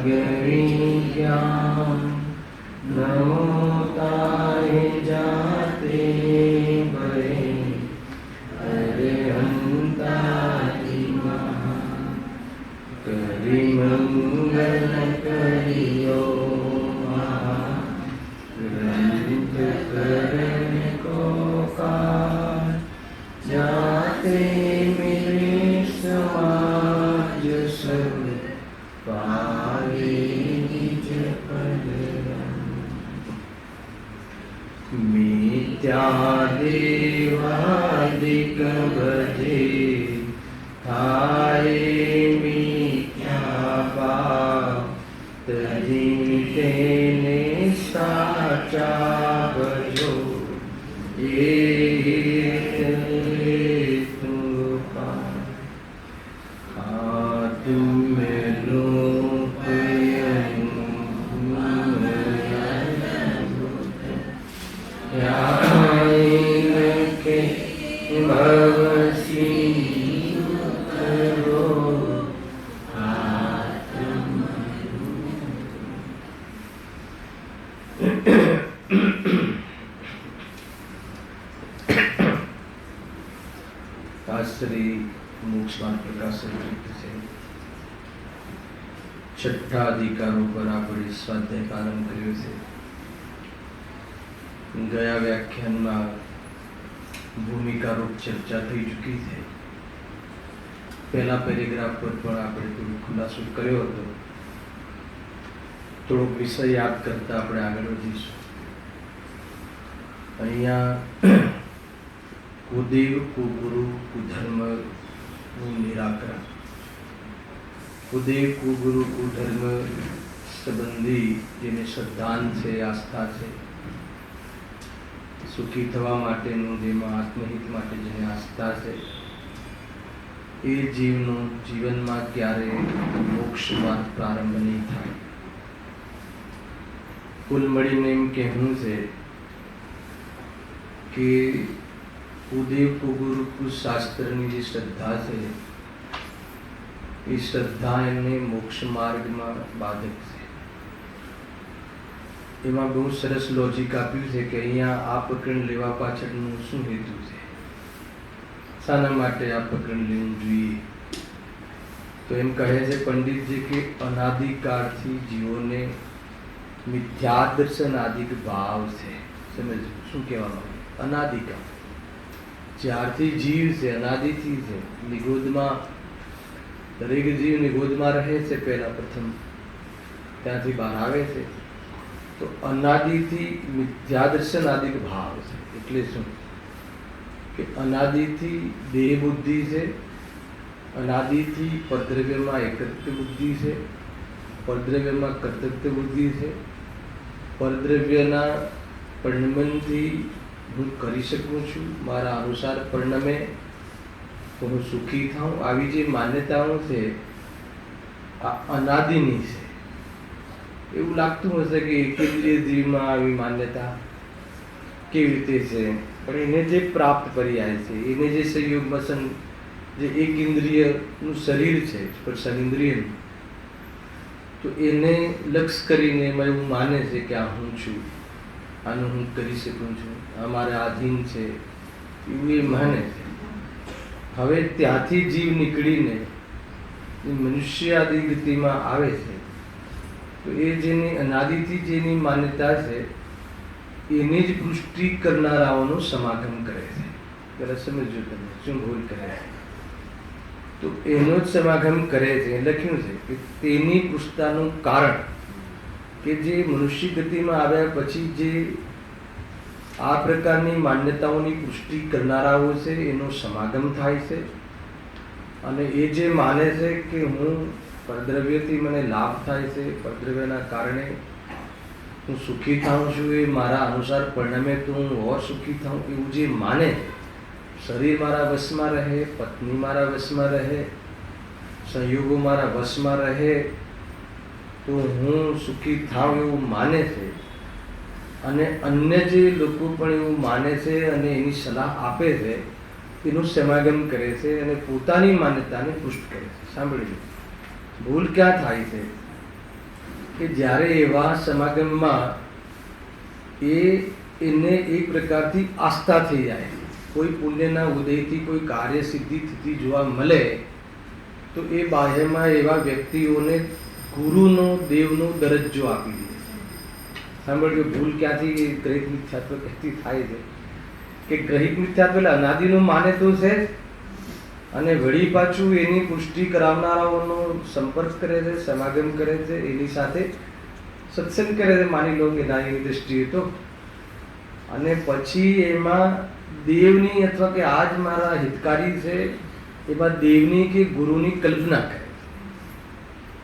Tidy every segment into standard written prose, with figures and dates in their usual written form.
सागरी ज्ञान नमोताय जाते भरे अरहंतादि महा करि मंगल करियो महा ग्रंथ करण को काज जाते मिले समाज सब पावे निज पद मिथ्या देवादिक भजे थाये मिथ्या पाप तजी तेने साचा भजो श्री मोक्षवान प्रकाशन से छठा अधिकारों पर આપણે સ્વાધ્યાય પ્રારંભ કર્યો છે। ગયા વ્યાખ્યાનમાં ભૂમિકા રૂપ ચર્ચા થઈ ચૂકી છે। પહેલા પેરેગ્રાફ પર પણ આપણે થોડો ખુલાસો કર્યો હતો। થોડો વિષય યાદ કરતા આપણે આગળ વધીશું। અહીંયા कुदेव कुगुरु कुधर्म निराकरण कुदेव कुगुरु कुधर्म संबंधी जेने श्रद्धान से आस्था से सुखी थवा माटेनु जेमा आत्महित माटे जेने आस्था से ए जीवनो जीवन में क्यारे मोक्ष मार्ग प्रारंभ नहीं थाय। कुल मळीने एम कहेवुं छे कि कुदेव कुगुरु कु शास्त्रनी जे श्रद्धा है ये श्रद्धा एमने मोक्ष मार्ग में बाधक है। एमां बहुत सरस लॉजिक आप्युं छे कि अहींया आ पकड़ लेवा पाछळनो शुं हेतु छे, शाना माटे आ पकड़ लेवुं जोईए। तो एम कहे छे पंडित जी के अनादिकाळथी जीवोने मिथ्या दर्शन आदिक भाव छे। समझो शुं कहेवा मांगे अनादिकाळ ज्यारथी जीव से अनादिथी से निगोद में दरेक जीव निगोद में रहे से पहला प्रथम त्याथी बहार आवे से तो अनादिथी मिथ्या दर्शन आदिक भाव से एटले शुं कि अनादिथी देह बुद्धि से अनादिथी परद्रव्य में एकत्व बुद्धि से परद्रव्य में कर्तव्य बुद्धि से परद्रव्यना परिणमनथी हूँ करी सकूँ छूँ मारा अनुसार परिणमे तो हूँ सुखी थाऊँ आवी जे मान्यताओं से अनादिनी से एवं लागतुं हशे कि एकेंद्रिय जीव में आवी मान्यता केवी रीते छे पण एने जे प्राप्त पर्याय छे एने जे संयोग वसन जे एक इंद्रियनुं शरीर छे स्पर्शेन्द्रियनुं तो एने लक्ष्य करीने एमां एवुं माने छे कि आ हूँ छूं आनु हूँ करी सकूँ छूँ अमारे आधीन है एवं माने हवे त्याथी जीव निकळीने मनुष्यादि गति में आवे छे तो ये जेनी अनादिथी जेनी मान्यता है एनी ज पुष्टि करनाराओनो समागम करे छे। जरा समझो तमे शुं भूल करे तो एनो ज समागम करे छे। लख्युं छे कि तेनी पुष्टतानुं कारण कि जे मनुष्य गति में आव्या पछी जे आ प्रकारनी मान्यताओनी पुष्टि करनाराओ छे एनो समागम थाय छे अने ए जे माने छे कि हूँ परद्रव्यथी मने लाभ थाय छे परद्रव्यना कारणे हूँ सुखी थाऊं छुं ए मारा अनुसार परिणमे तो हूँ और सुखी थाऊं एवुं जे माने शरीर मारा वश में रहे पत्नी मारा वश में रहे संयोगों मारा वश में रहे तो हूँ सुखी थाऊं एवुं माने छे અને અન્ય જે લોકો પણ એવું માને છે અને એની સલાહ આપે છે એનું સમાગમ કરે છે અને પોતાની માન્યતાને પુષ્ટ કરે છે। સાંભળી લો ભૂલ ક્યાં થાય છે કે જ્યારે એવા સમાગમમાં એને એક પ્રકારથી આસ્થા થઈ જાય, કોઈ પુણ્યના ઉદયથી કોઈ કાર્ય સિદ્ધિ થતી જોવા મળે, તો એ બાહ્યમાં એવા વ્યક્તિઓને ગુરુનો દેવનો દરજ્જો આપી દે. સાંભળ્યો ભૂલ ક્યાંથી ગ્રહિત મિથ્યાત્વ કહેતી થાય છે કે ગ્રહિત મિથ્યાત્વ એટલે અનાદિનું માને તો છે જ, અને વળી પાછું એની પુષ્ટિ કરાવનારાઓનો સંપર્ક કરે છે, સમાગમ કરે છે, એની સાથે સત્સંગ કરે છે, માની લો કે ના એની દ્રષ્ટિએ તો, અને પછી એમાં દેવની અથવા કે આજ મારા હિતકારી છે એમાં દેવની કે ગુરુની કલ્પના કરે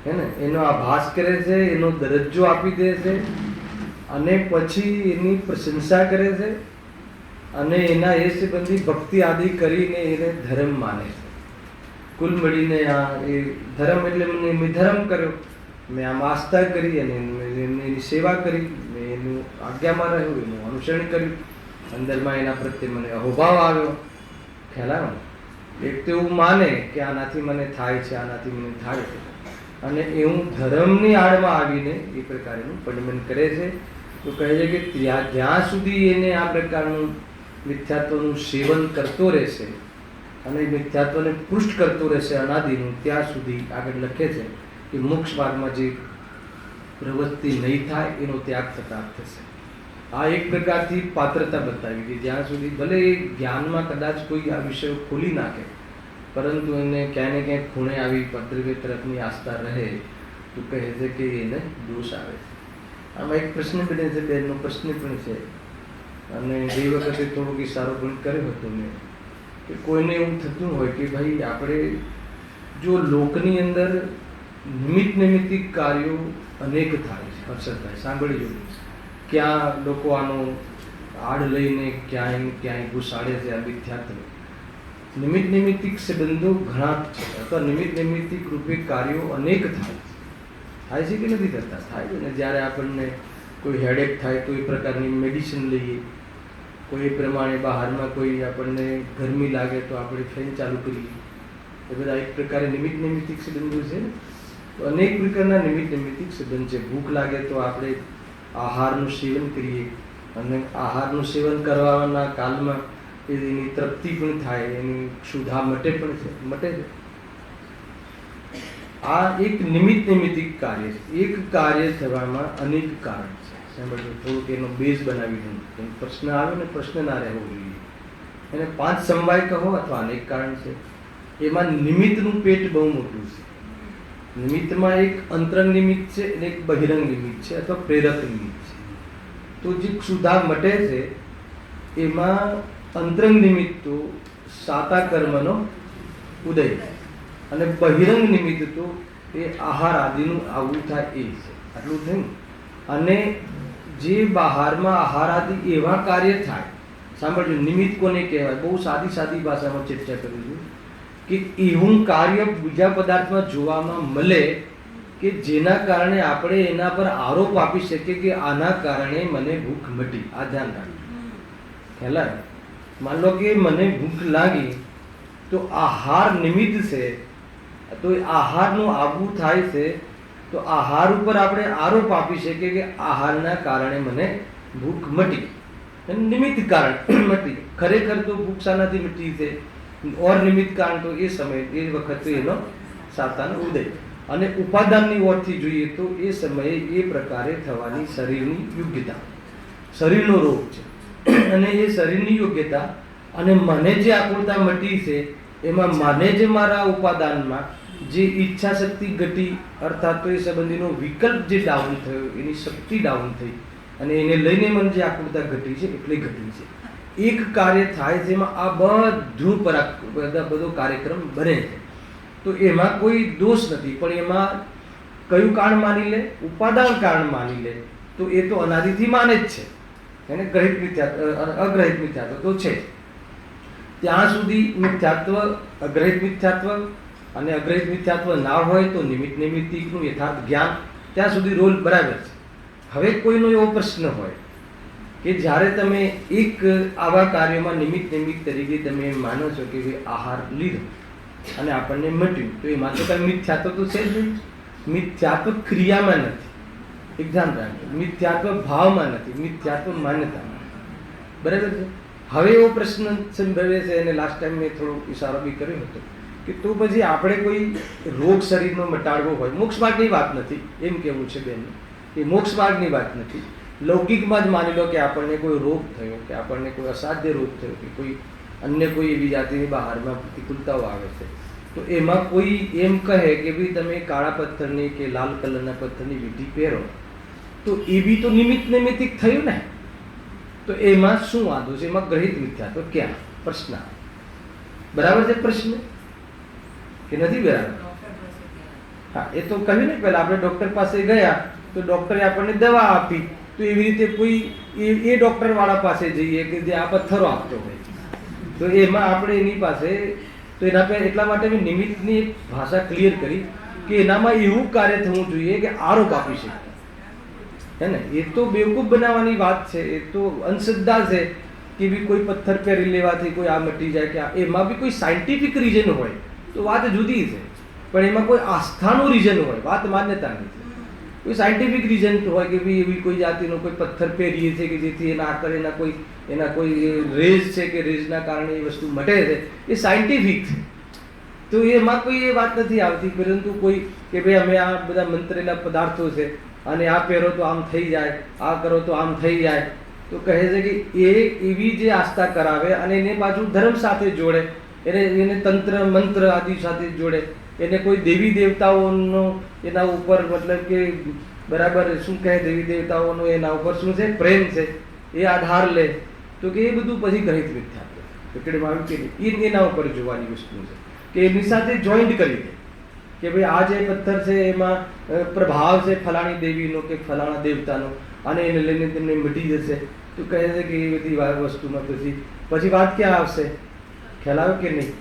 હે ને, એનો આભાસ કરે છે, એનો દરજ્જો આપી દે છે, અને પછી એની પ્રશંસા કરે છે, અને એના એ સંબંધી ભક્તિ આદિ કરીને એને ધર્મ માને છે. કુલ મળીને આ એ ધર્મ એટલે મેં ધર્મ કર્યો, મેં આમ આસ્થા કરી અને એની સેવા કરી, મેં એનું આજ્ઞામાં રહ્યું, એનું અનુસરણ કર્યું, અંદરમાં એના પ્રત્યે મને અહોભાવ આવ્યો. ખ્યાલ આવ્યો? એક તો એવું માને કે આનાથી મને થાય છે, આનાથી મને થાય છે, અને એવું ધર્મની આડમાં આવીને એ પ્રકારનું પંડમન કરે છે. તો કહે છે કે જ્યાં સુધી એને આ પ્રકારનું મિથ્યાત્વનું સેવન કરતો રહેશે અને મિથ્યાત્વને પૃષ્ઠ કરતો રહેશે અનાદિનું, ત્યાં સુધી આગળ લખે છે કે મોક્ષ માર્ગમાં જે પ્રવૃત્તિ નહીં થાય એનો ત્યાગ થતા થશે. આ એક પ્રકારથી પાત્રતા બતાવી કે જ્યાં સુધી ભલે એ જ્ઞાનમાં કદાચ કોઈ આ વિષયો ખોલી નાખે, પરંતુ એને ક્યાંય ને ક્યાંય ખૂણે આવી પદ્રવ્ય તરફની આસ્થા રહે, તો કહે છે કે એને દોષ આવે છે. આમાં એક પ્રશ્ન બને છે, બેનનો પ્રશ્ન પણ છે, અને ગઈ વખતે થોડોક ઇશારો પણ કર્યો હતો મેં, કે કોઈને એવું થતું હોય કે ભાઈ આપણે જો લોકની અંદર નિમિત્તિક કાર્યો અનેક થાય છે, અવસર થાય, સાંભળી લો, ક્યાં લોકો આનો આડ લઈને ક્યાંય ઘુસાડે છે આ મિથ્યાત્વ. નિમિત્તિક સંબંધો ઘણા છે, અથવા નિમિત્તિક રૂપે કાર્યો અનેક થાય છે કે નથી થતા? થાય છે ને. જ્યારે આપણને કોઈ હેડેક થાય તો એ પ્રકારની મેડિસિન લઈએ, કોઈ પ્રમાણે બહારમાં કોઈ આપણને ગરમી લાગે તો આપણે ફેન ચાલુ કરીએ, એ બધા એક પ્રકારે નિમિત્તિક સંબંધો છે. તો અનેક પ્રકારના નિમિત્તિક સંબંધ છે. ભૂખ લાગે તો આપણે આહારનું સેવન કરીએ, અને આહારનું સેવન કરવાના કાલમાં એની તૃપ્તિ પણ થાય, એની ક્ષુધા મટે છે. આ એક નિમિત્તિક કાર્ય છે. એક કાર્ય થવામાં અનેક કારણ છે. સાંભળજો, થોડુંક એનો બેઝ બનાવી દઉં. પ્રશ્ન આવે ને પ્રશ્ન ના રહેવો જોઈએ. એને 5 સમવાય કહો અથવા અનેક કારણ છે. એમાં નિમિત્તનું પેટ બહુ મોટું છે. નિમિત્તમાં એક અંતરંગ નિમિત્ત છે અને એક બહિરંગ નિમિત્ત છે, અથવા પ્રેરક નિમિત્ત છે. તો જે ક્ષુધા મટે છે એમાં અંતરંગ નિમિત્ત તો સાતા કર્મનો ઉદય થાય, અને બહિરંગ નિમિત્ત તો એ આહાર આદિનું આવવું થાય એ છે. આટલું થયું. અને જે બહારમાં આહાર આદિ એવા કાર્ય થાય, સાંભળજો, નિમિત્ત કોને કહેવાય? બહુ સાદી ભાષામાં ચર્ચા કરું છું કે એવું કાર્ય બીજા પદાર્થમાં જોવામાં મળે કે જેના કારણે આપણે એના પર આરોપ આપી શકીએ કે આના કારણે મને ભૂખ મટી. આ ધ્યાન રાખજો. ખ્યાલ? માન લો કે મને ભૂખ લાગી, તો આહાર નિમિત્ત છે, તો એ આહારનું આવવું થાય છે, તો આહાર ઉપર આપણે આરોપ આપી શકીએ કે આહારના કારણે મને ભૂખ મટી. નિમિત્ત કારણ મટી. ખરેખર તો ભૂખ શાનાથી મટી છે? ઓર નિમિત્ત કારણ તો એ સમય એ વખતે એનો સાતાનો ઉદય. અને ઉપાદાનની ઓરથી જોઈએ તો એ સમયે એ પ્રકારે થવાની શરીરની યોગ્યતા, શરીરનો રોગ છે, અને એ શરીરની યોગ્યતા અને મને જે આકુળતા મટી છે એમાં મને જે મારા ઉપાદાનમાં જે ઈચ્છા શક્તિ ઘટી, અર્થાત તો એ સંબંધીનો વિકલ્પ જે ડાઉન થયો, એની શક્તિ ડાઉન થઈ, અને એને લઈને મને જે આકુળતા ઘટી છે એટલે ઘટી છે. એક કાર્ય થાય જેમાં આ બધો કાર્યક્રમ બને છે. તો એમાં કોઈ દોષ નથી, પણ એમાં કયું કારણ માની લે? ઉપાદાન કારણ માની લે, તો એ તો અનાદિથી માને જ છે. એને ગ્રહિત મિથ્યાત્વ, અગ્રહિત મિથ્યાત્વ તો છે. ત્યાં સુધી મિથ્યાત્વ, અગ્રહિત મિથ્યાત્વ અને અગ્રહિત મિથ્યાત્વ ના હોય તો નિમિત્તિકનું યથાર્થ જ્ઞાન, ત્યાં સુધી રોલ બરાબર છે. હવે કોઈનો એવો પ્રશ્ન હોય કે જ્યારે તમે એક આવા કાર્યોમાં નિમિત્ત તરીકે તમે માનો છો કે આહાર લીધો અને આપણને મટ્યું, તો એમાં તો કઈ મિથ્યાત્વ તો છે જ નહીં. મિથ્યાત્વ ક્રિયામાં નથી, એક્ઝામ રાખજો. મિથ્યાત્વ ભાવમાં નથી, મિથ્યાત્વ માન્યતામાં. બરાબર છે. હવે એવો પ્રશ્ન સંભવે છે, અને લાસ્ટ ટાઈમ મેં થોડો ઇશારો બી કર્યો હતો કે તો પછી આપણે કોઈ રોગ શરીરનો મટાડવો હોય, મોક્ષ માર્ગની વાત નથી એમ કેવું છે બેન, એ મોક્ષ માર્ગની વાત નથી. લૌકિકમાં જ માની લો કે આપણને કોઈ રોગ થયો, કે આપણને કોઈ અસાધ્ય રોગ થયો, કે કોઈ અન્ય કોઈ એવી જાતિની બહારમાં પ્રતિકૂળતાઓ આવે છે, તો એમાં કોઈ એમ કહે કે ભાઈ તમે કાળા પથ્થરની કે લાલ કલરના પથ્થરની વિધિ પહેરો, તો એ બી તો નિમિત્ત નૈમિત્તિક થયું ને. તો એમાં શું વાંધો છે? એમાં ગ્રહિત મિથ્યા તો ક્યાં પ્રશ્ન? બરાબર છે પ્રશ્ન કે નથી બરાબર? હા, એ તો કહ્યું ને પહેલા આપણે ડોક્ટર પાસે ગયા તો ડોક્ટરે આપણને દવા આપી, તો એવી રીતે કોઈ એ ડોક્ટર વાળા પાસે જઈએ કે જે આ પથ્થરો આપતો હોય, તો એમાં આપણે એની પાસે, તો એના પર એટલા માટે મેં નિમિત્તની ભાષા ક્લિયર કરી કે એનામાં એવું કાર્ય થવું જોઈએ કે આરોપ આપી શકે, હે ને. એ તો બેવકૂફ બનાવવાની વાત છે, એ તો અંધશ્રદ્ધા છે કે બી કોઈ પથ્થર પહેરી લેવાથી કોઈ આ મટી જાય, કે એમાં બી કોઈ સાયન્ટિફિક રીઝન હોય તો વાત જુદી છે, પણ એમાં કોઈ આસ્થાનું રીઝન હોય, વાત માન્યતાની છે. કોઈ સાયન્ટિફિક રીઝન હોય કે ભાઈ એવી કોઈ જાતિનો કોઈ પથ્થર પહેરીએ છે કે જેથી એના આકર એના કોઈ રેઝ છે કે રેઝના કારણે એ વસ્તુ મટે છે, એ સાયન્ટિફિક છે. તો એમાં કોઈ એ વાત નથી આવતી. પરંતુ કોઈ કે ભાઈ અમે આ બધા મંત્રેલા પદાર્થો છે અને આ પહેરો તો આમ થઈ જાય, આ કરો તો આમ થઈ જાય, તો કહે છે કે એ એવી જે આસ્થા કરાવે અને એને પાછું ધર્મ સાથે જોડે, એને તંત્ર મંત્ર આદિ સાથે જોડે, એને કોઈ દેવી દેવતાઓનો એના ઉપર મતલબ કે બરાબર શું કહે, દેવી દેવતાઓનો એના ઉપર શું છે પ્રેમ છે, એ આધાર લે, તો કે એ બધું પછી ગ્રહિત મિથ્યા પકડમાં આવ્યું કે નહીં. એના ઉપર જોવાની વસ્તુ છે કે એની સાથે જોઈન્ટ કરી દે કે ભાઈ આ જે પથ્થર છે એમાં પ્રભાવ છે ફલાણી દેવીનો કે ફલાણા દેવતાનો, અને એને લઈને તેમને મટી જશે, તો કહે છે કે એ બધી વસ્તુમાં પછી વાત ક્યાં આવશે? ખ્યાલ આવે કે નહીં?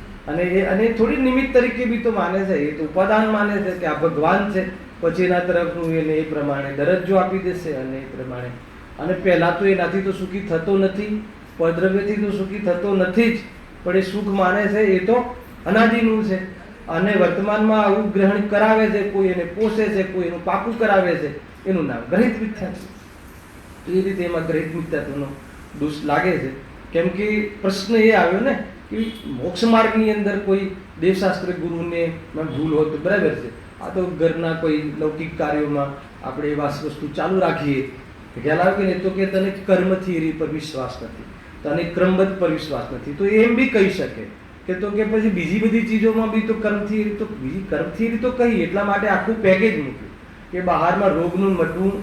અને થોડી નિમિત્ત તરીકે બી તો માને છે, એ તો ઉપાદાન માને છે કે આ ભગવાન છે, પછી એના તરફનું એને એ પ્રમાણે દરજ્જો આપી દેશે અને એ પ્રમાણે. અને પહેલાં તો એનાથી તો સુખી થતો નથી, પરદ્રવ્યથી તો સુખી થતો નથી જ, પણ એ સુખ માને છે એ તો અનાદિનું છે, અને વર્તમાનમાં આવું ગ્રહણ કરાવે છે, કોઈ એને પોષે છે, કોઈ એનું પાકું કરાવે છે, એનું નામ ગ્રહિત મિથ્યા છે. તો એ રીતે એમાં ગ્રહિત મિથ્યાત્વનો દોષ લાગે છે. કેમ કે પ્રશ્ન એ આવ્યો ને કે મોક્ષ માર્ગની અંદર કોઈ દેવશાસ્ત્ર ગુરુને ભૂલ હોય તો બરાબર છે, આ તો ઘરના કોઈ લૌકિક કાર્યોમાં આપણે એવા વસ્તુ ચાલુ રાખીએ, ખ્યાલ આવે કે નહીં? તો કે તને કર્મ થિયરી પર વિશ્વાસ નથી, તને ક્રમબદ્ધ પર વિશ્વાસ નથી, તો એમ બી કહી શકે કે તો કે પછી બીજી બધી ચીજોમાં બી તો કર્મ થિયરી, તો બીજી કર્મ થિયરી તો કહી, એટલા માટે આખું પેકેજ મૂક્યું કે બહારમાં રોગનું મટવું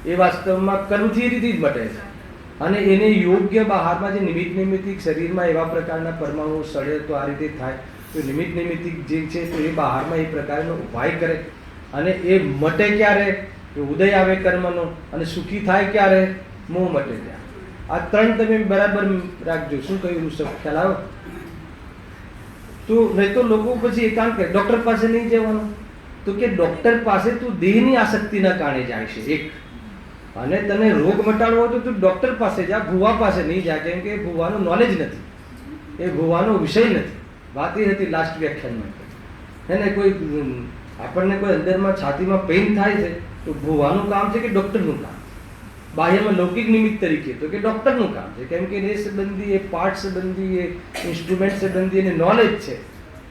એ વાસ્તવમાં કર્મ થિયરીથી જ મટે છે, અને એને યોગ્ય બહારમાં જે નિમિત્ત નૈમિત્તિક શરીરમાં એવા પ્રકારના પરમાણુ સળે તો આ રીતે થાય, તો નિમિત્ત નૈમિત્તિક જે છે તો એ બહારમાં એ પ્રકારનો ઉપાય કરે, અને એ મટે ક્યારે? કે ઉદય આવે કર્મનો, અને સુખી થાય ક્યારે? મોહ મટે ત્યારે. આ ત્રણ તમે બરાબર રાખજો. શું કહ્યું ઋષભ? ખ્યાલ આવ્યો? તો નહીં તો લોકો પછી એકાંત કરે, ડોક્ટર પાસે નહીં જવાનું, તો કે ડોક્ટર પાસે તું દેહની આસક્તિના કારણે જાય છે એક, અને તને રોગ મટાડવો હોય તો તું ડોક્ટર પાસે જા, ભુવા પાસે નહીં જા, કેમ કે ભુવાનું નોલેજ નથી, એ ભુવાનો વિષય નથી. વાત એ હતી લાસ્ટ વ્યાખ્યાનમાં, હે ને. કોઈ આપણને કોઈ અંદરમાં છાતીમાં પેઇન થાય છે તો ભુવાનું કામ છે કે ડૉક્ટરનું કામ? બાહ્યમાં લૌકિક નિમિત્ત તરીકે તો કે ડૉક્ટરનું કામ છે, કેમ કે એ સંબંધી, એ પાર્ટ સંબંધી, એ ઇન્સ્ટ્રુમેન્ટ સંબંધી એને નોલેજ છે,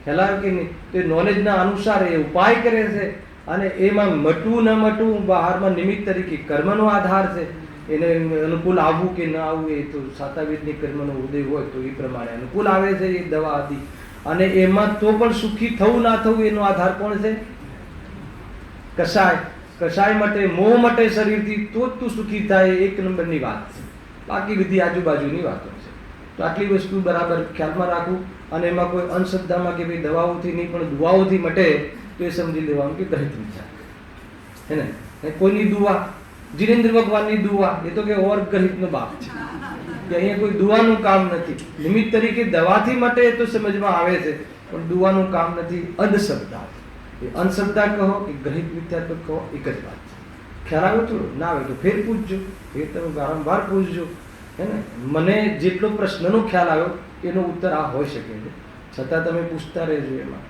ખ્યાલ આવે કે નહીં? તો એ નોલેજના અનુસાર એ ઉપાય કરે છે, અને એમાં મટવું ન મટવું બહારમાં નિમિત્ત તરીકે કર્મનો આધાર છે, એને અનુકૂળ આવવું કે ન આવવું એ તો સાતાવીરની કર્મનો ઉદય હોય તો એ પ્રમાણે અનુકૂળ આવે છે એ દવા આદિ, અને એમાં તો પણ સુખી થવું ના થવું એનો આધાર કોણ છે? કસાય. કસાય માટે, મોહ માટે શરીરથી, તો જ તું સુખી થાય, એક નંબરની વાત છે. બાકી બધી આજુબાજુની વાતો છે. તો આટલી વસ્તુ બરાબર ખ્યાલમાં રાખવું, અને એમાં કોઈ અંધશ્રદ્ધામાં કે ભાઈ દવાઓથી નહીં પણ દુઆઓથી મટે તો એ સમજી લેવાનું કે ગ્રહિત મિથ્યા હે ને. કોઈની દુઆ, જીનેન્દ્ર ભગવાનની દુઆ, એ તો કે ઓર ગ્રહિતનો બાપ છે, કે અહીંયા કોઈ દુઆનું કામ નથી. નિમિત્ત તરીકે દવાથી મટે તો સમજમાં આવે છે, પણ દુઆનું કામ નથી. અંધશ્રદ્ધા, એ અંધશ્રદ્ધા કહો કે ગ્રહિત મિથ્યાત્વ કહો, એક જ વાત છે. ખ્યાલ આવે તો ના આવે તો ફેર પૂછજો, એ તમે વારંવાર પૂછજો, હે ને. મને જેટલો પ્રશ્નનો ખ્યાલ આવ્યો એનો ઉત્તર આ હોઈ શકે છે, છતાં તમે પૂછતા રહેજો. એમાં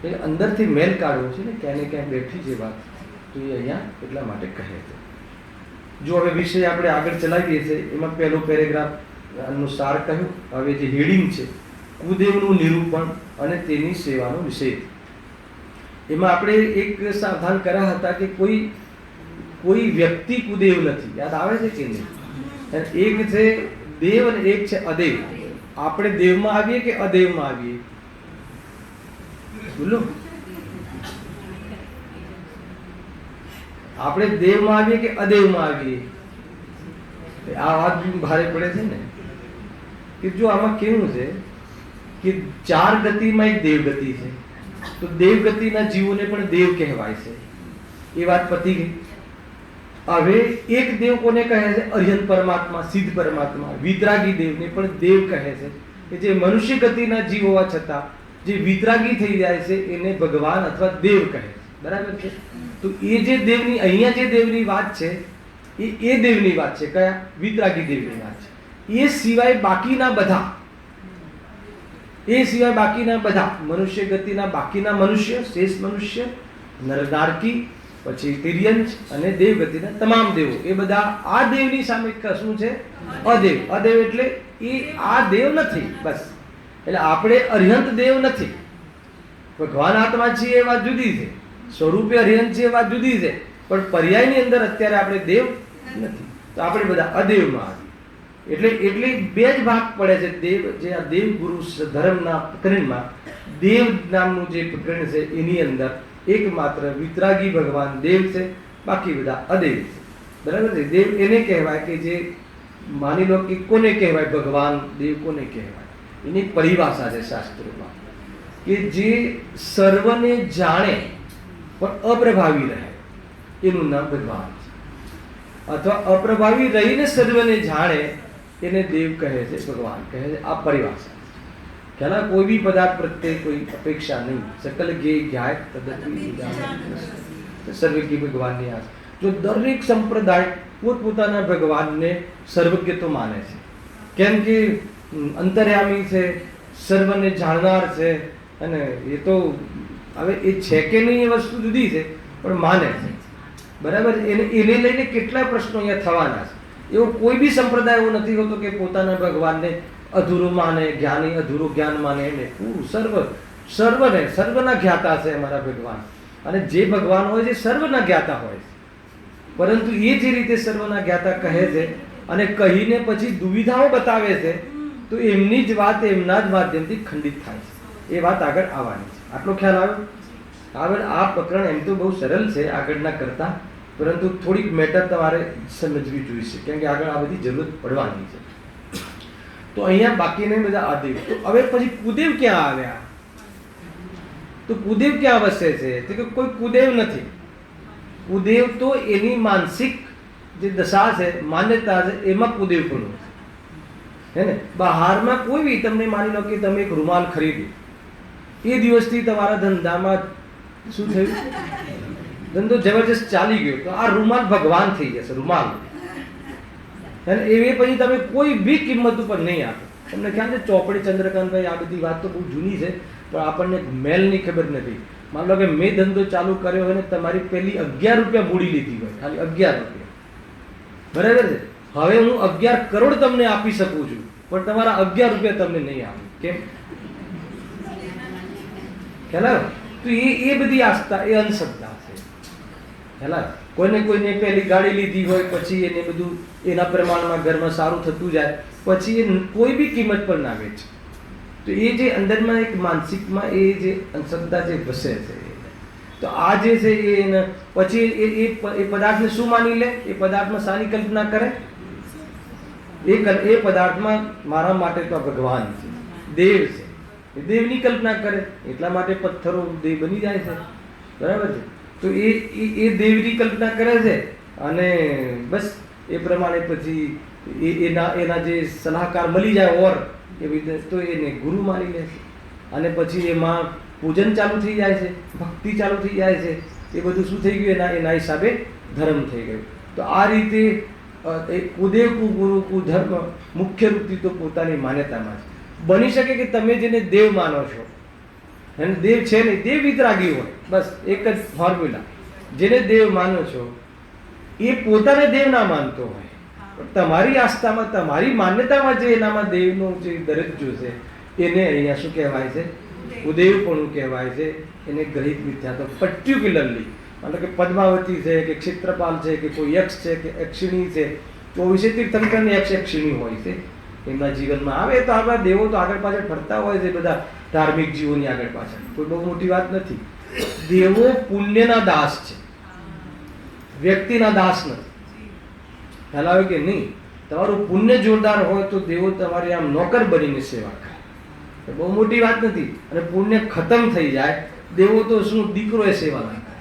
એ અંદરથી મેલ કાઢવો છે ને, ક્યાંય ને ક્યાંય બેઠી છે વાત, તો એ અહીંયા એટલા માટે કહે છે. જો હવે વિષય આપણે આગળ ચલાવીએ છીએ, એમાં પહેલો પેરેગ્રાફનું સાર કહ્યું. હવે જે હેડિંગ છે કુદેવનું નિરૂપણ અને તેની સેવાનો વિષય, એમાં આપણે એક સાવધાન કર્યા હતા કે કોઈ વ્યક્તિ કુદેવ નથી. યાદ આવે છે કે નહીં? એક છે દેવ અને એક છે અદેવ. આપણે દેવમાં આવીએ કે અદેવમાં આવીએ? બોલો, આપણે દેવમાં આવીએ કે અદેવમાં આવીએ? આ વાત ભારે પડે છે ને. કે જો આમાં કેવું છે કે 4 ગતિમાં એક દેવ ગતિ છે, તો દેવ ગતિના જીવોને પણ દેવ કહેવાય છે. એ વાત પતી ગઈ. હવે એક દેવ કોને કહે છે? અર્યંત પરમાત્મા, સિદ્ધ પરમાત્મા. વિતરાગી દેવને પણ દેવ કહે છે, કે જે મનુષ્ય ગતિના જીવ હોવા છતાં જે વિતરાગી થઈ જાય છે એને ભગવાન અથવા દેવ કહે છે. બરાબર છે? તો એ જે દેવની, અહીંયા જે દેવની વાત છે એ દેવની વાત છે. કયા? વિતરાગી દેવની વાત છે. એ સિવાય બાકીના બધા મનુષ્ય ગતિના બાકીના મનુષ્ય, શેષ મનુષ્ય, નરનારકી, પછી તિર્યંચ અને દેવ ગતિના તમામ દેવો, એ બધા આ દેવની સામે શું છે? અદેવ. અદેવ એટલે એ આ દેવ નથી. બસ. એટલે આપણે અર્યંત દેવ નથી. ભગવાન આત્મા છીએ એ વાત જુદી છે, સ્વરૂપે અર્યંત છે એ વાત જુદી છે, પણ પર્યાયની અંદર અત્યારે આપણે દેવ નથી. તો આપણે બધા અદેવમાં આવી. એટલે 2 જ ભાગ પડે છે. દેવ, જે આ દેવ ગુરુ ધર્મના પ્રકરણમાં દેવ નામનું જે પ્રકરણ છે એની અંદર એકમાત્ર વિતરાગી ભગવાન દેવ છે, બાકી બધા અદેવ છે. બરાબર છે? દેવ એને કહેવાય કે જે, માની લો કે કોને કહેવાય ભગવાન દેવ કોને કહેવાય? એની પરિભાષા છે શાસ્ત્રોમાં, કે જે સર્વને જાણે પણ અપ્રભાવી રહે, એનું નામ ભગવાન છે. અથવા અપ્રભાવી રહીને સર્વને જાણે એને દેવ કહે છે, ભગવાન કહે છે. આ પરિભાષા છે. કોઈ બી પદાર્થ પ્રત્યે કોઈ અપેક્ષા નહીં. સકલ ગે જ્ઞાય તદપી સર્વજ્ઞ ભગવાનની આસ. જો દરેક સંપ્રદાય પોતપોતાના ભગવાનને સર્વજ્ઞ તો માને છે, કેમ કે અંતર્યામી છે, સર્વને જાણનાર છે, અને એ તો હવે એ છે કે નહીં એ વસ્તુ જુદી છે, પણ માને છે. બરાબર? એને લઈને કેટલા પ્રશ્નો અહીંયા થવાના છે. એવો કોઈ બી સંપ્રદાય એવો નથી હોતો કે પોતાના ભગવાનને અધૂરું માને, જ્ઞાની અધૂરું જ્ઞાન માને. એને સર્વના જ્ઞાતા છે અમારા ભગવાન. અને જે ભગવાન હોય છે સર્વના જ્ઞાતા હોય છે, પરંતુ એ જે રીતે સર્વના જ્ઞાતા કહે છે અને કહીને પછી દુવિધાઓ બતાવે છે, તો એમની જ વાત એમના જ માધ્યમથી ખંડિત થાય છે. એ વાત આગળ આવવાની છે. આટલો ખ્યાલ આવ્યો? આગળ આ પ્રકરણ એમ તો બહુ સરળ છે આગળના કરતા, પરંતુ થોડીક મેટર તમારે સમજવી જોઈશે, કેમ કે આગળ આ બધી જરૂરત પડવાની છે. તો અહીંયા બાકીને બધા આદેવ. તો હવે પછી કુદેવ ક્યાં આવ્યા? તો કુદેવ ક્યાં વસે છે? તો કે કોઈ કુદેવ નથી. કુદેવ તો એની માનસિક જે દશા છે, માન્યતા છે, એમાં કુદેવ પણ હે ને. બહારમાં કોઈ બી તમને, માની લો કે તમે એક રૂમાલ ખરીદ્યો, એ દિવસથી તમારા ધંધામાં શું થયું? ધંધો જબરજસ્ત ચાલી ગયો. તો આ રૂમાલ ભગવાન થઈ જશે. રૂમાલ અને એ પછી તમે કોઈ બી કિંમત ઉપર નહીં આપો. તમને ખ્યાલ છે ચોપડી ચંદ્રકાંતભાઈ, આ બધી વાત તો બહુ જૂની છે, પણ આપણને મેલની ખબર નથી. માન લો કે મેં ધંધો ચાલુ કર્યો હોય ને તમારી પહેલી 11 રૂપિયા મૂડી લીધી હોય, ખાલી 11 રૂપિયા. બરાબર છે? હવે હું 11 કરોડ તમને આપી શકું છું, પણ તમારા 11 રૂપિયા તમને નહીં આપું. કેમ? ખ્યાલ? તો એ બધી આસ્થા, એ અંધશ્રદ્ધા છે. ખ્યાલ? કોઈને પહેલી ગાડી લીધી હોય, પછી એને બધું એના પ્રમાણમાં ઘરમાં સારું થતું જાય, પછી એ કોઈ બી કિંમત પર ના વેચે. તો એ જે અંદરમાં એક માનસિકમાં એ જે અંધશ્રદ્ધા જે વસે છે, તો આ જે છે એ પછી એ પદાર્થને શું માની લે? એ પદાર્થમાં શાની કલ્પના કરે? એ પદાર્થમાં મારા માટે તો ભગવાન છે, દેવ છે, એ દેવની કલ્પના કરે. એટલા માટે પથ્થરો દેવ બની જાય છે. બરાબર છે? તો એ દેવની કલ્પના કરે છે, અને બસ એ પ્રમાણે પછી એના જે સલાહકાર મળી જાય ઓર એવી રીતે, તો એને ગુરુ માની લે છે, અને પછી એમાં પૂજન ચાલુ થઈ જાય છે, ભક્તિ ચાલુ થઈ જાય છે. એ બધું શું થઈ ગયું? એના હિસાબે ધર્મ થઈ ગયું. તો આ રીતે કુદેવ કુ ગુરુ કુ ધર્મ મુખ્ય રૂપથી તો પોતાની માન્યતામાં છે. બની શકે કે તમે જેને દેવ માનો છો, એને દેવ છે નહીં, દેવ વિતરાગી હોય, બસ એક જ ફોર્મ્યુલા. જેને દેવ માનો છો એ પોતાને દેવ ના માનતો હોય, પણ તમારી આસ્થામાં, તમારી માન્યતામાં જે એનામાં દેવનો જે દરજ્જો છે એને અહીંયા શું કહેવાય છે? ઉદેવપણું કહેવાય છે. એને ગ્રહિત મિથ્યા. તો પર્ટિક્યુલરલી એટલે કે પદ્માવતી છે કે ક્ષેત્રપાલ છે કે કોઈ યક્ષ છે કે યક્ષિણી છે, 24 તીર્થંકરની યક્ષ યક્ષિણી હોય છે એમના જીવનમાં આવે તો આપણા દેવો તો આગળ પાછળ ફરતા હોય છે, બધા ધાર્મિક જીવોની આગળ પાછળ. કોઈ બહુ મોટી વાત નથી. દેવો પુણ્યના દાસ છે, વ્યક્તિના દાસ નથી. ખ્યાલ આવે કે નહીં? તમારું પુણ્ય જોરદાર હોય તો દેવો તમારી આમ નોકર બનીને સેવા કરે. બહુ મોટી વાત નથી. અને પુણ્ય ખતમ થઈ જાય, દેવો તો શું દીકરો એ સેવા ના કરે.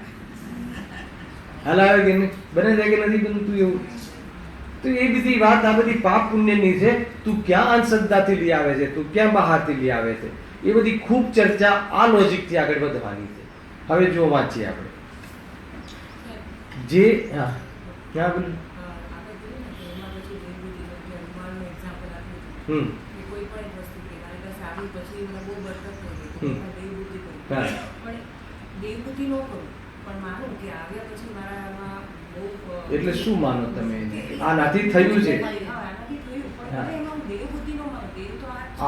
ખ્યાલ આવે કે નહીં? બને છે કે નથી બનતું એવું? તો એ બધી વાત આ બધી પાપ પુણ્યની છે. તું ક્યાં અંધશ્રદ્ધાથી લઈ આવે છે, તું ક્યાં બહારથી લઈ આવે છે, એ બધી ખૂબ ચર્ચા આ લોજિકથી આગળ વધવાની છે. હવે જો વાંચીએ આપણે જે ક્યાં બોલું એટલે શું માનો તમે? આ નાથી થયું છે.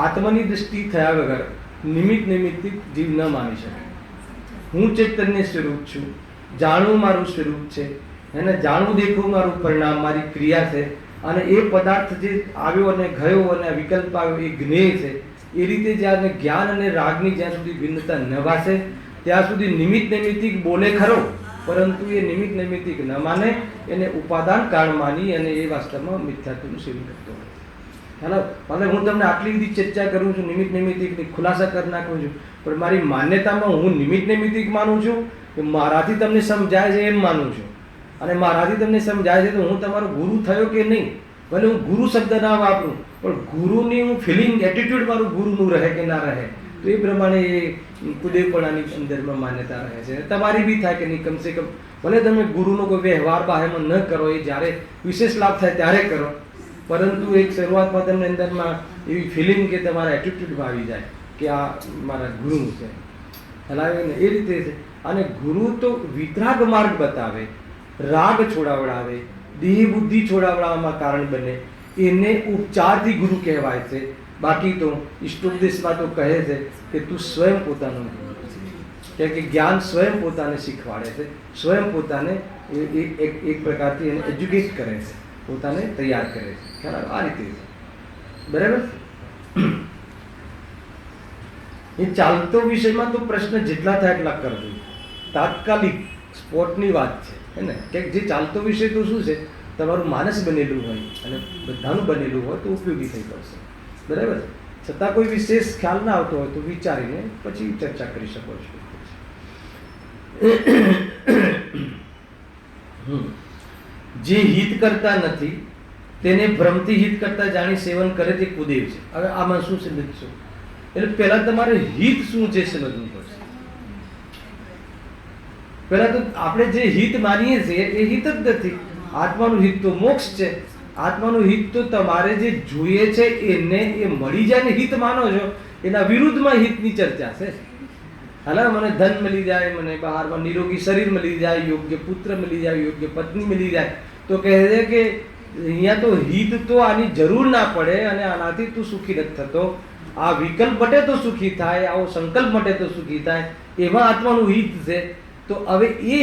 આત્માની દ્રષ્ટિ થયા વગર નિમિત્તિક જીવ ન માની શકે. હું ચૈતન્ય સ્વરૂપ છું, જાણવું મારું સ્વરૂપ છે, એને જાણવું દેખવું મારું પરિણામ, મારી ક્રિયા છે. અને એ પદાર્થ જે આવ્યો અને ગયો અને વિકલ્પ આવ્યો એ જ્ઞેય છે. એ રીતે જ્યારે જ્ઞાન અને રાગની જ્યાં સુધી ભિન્નતા ન વાસે ત્યાં સુધી નિમિત્તિક બોલે ખરો, પરંતુ એ નિમિત્તિક ન માને, એને ઉપાદાન કાળ માની અને એ વાસ્તવમાં મિથ્યાત્વનું સેવન કરતો હોય. હેલો, એટલે હું તમને આટલી બધી ચર્ચા કરું છું, નિમિત્તિકની ખુલાસા કરી નાખું છું, પણ મારી માન્યતામાં હું નિમિત્તિક માનું છું કે મારાથી તમને સમજાય છે એમ માનું છું. અને મારાથી તમને સમજાય છે તો હું તમારો ગુરુ થયો કે નહીં. ભલે હું ગુરુ શબ્દ ના વાપરું, પણ ગુરુની હું ફિલિંગ, એટીટ્યુડ મારું ગુરુનું રહે કે ના રહે, તો એ પ્રમાણે એ કુદેવપણાની અંદરમાં માન્યતા રહે છે. તમારી બી થાય કે નહીં, કમસે કમ ભલે તમે ગુરુનો કોઈ વ્યવહાર બાહેમાં ન કરો, એ જ્યારે વિશેષ લાભ થાય ત્યારે કરો, પરંતુ એક શરૂઆતમાં તમને અંદરમાં એવી ફિલિંગ કે તમારા એટીટ્યુડમાં આવી જાય કે આ મારા ગુરુ છે. હલાવે ને એ રીતે છે. અને ગુરુ તો વિતરાગ માર્ગ બતાવે, રાગ છોડાવડાવે, દેહ બુદ્ધિ છોડાવડાવવામાં કારણ બને, એને ઉપચારથી ગુરુ કહેવાય છે. બાકી તો ઇષ્ટોપદેશમાં તો કહે છે કે તું સ્વયં પોતાનો ગુરુ છે, કે જ્ઞાન સ્વયં પોતાને શીખવાડે છે, સ્વયં પોતાને એક પ્રકારથી એને એજ્યુકેટ કરે છે, પોતાને તૈયાર કરે છે. ખ્યાલ આ રીતે છે. બરાબર? એ ચાલતો વિષયમાં તો પ્રશ્ન જેટલા થાય એટલા કરજો. તાત્કાલિક સ્પોટની વાત છે હે ને, કે જે ચાલતો વિષય તો શું છે, તમારું માનસ બનેલું હોય અને બધાનું બનેલું હોય તો ઉપયોગી થઈ પડશે. બરાબર? છતાં કોઈ વિશેષ ખ્યાલ ના આવતો હોય તો વિચારીને પછી ચર્ચા કરી શકો છો. જે હિત કરતા નથી તેને ભ્રમથી હિત કરતા જાણી સેવન કરે તે કુદેવ છે. હવે આમાં શું સમજશું? એટલે પહેલા તમારે હિત શું છે સમજવું પડશે. પહેલા તો આપણે જે હિત માનીએ છીએ એ હિત જ નથી. આત્માનું હિત તો મોક્ષ છે. આત્માનું હિત તો તમારે જે જોઈએ છે એને એ મળી જાય ને હિત માનો છો, એના વિરુદ્ધમાં હિતની ચર્ચા છે. હાલા, મને ધન મળી જાય, મને બહારમાં નિરોગી શરીર મળી જાય, યોગ્ય પુત્ર મળી જાય, યોગ્ય પત્ની મળી જાય, તો કહે છે કે અહીંયા તો હિત તો આની જરૂર ના પડે અને આનાથી તું સુખી નથી થતો. આ વિકલ્પ મટે તો સુખી થાય, આવો સંકલ્પ મટે તો સુખી થાય, એમાં આત્માનું હિત છે. તો હવે એ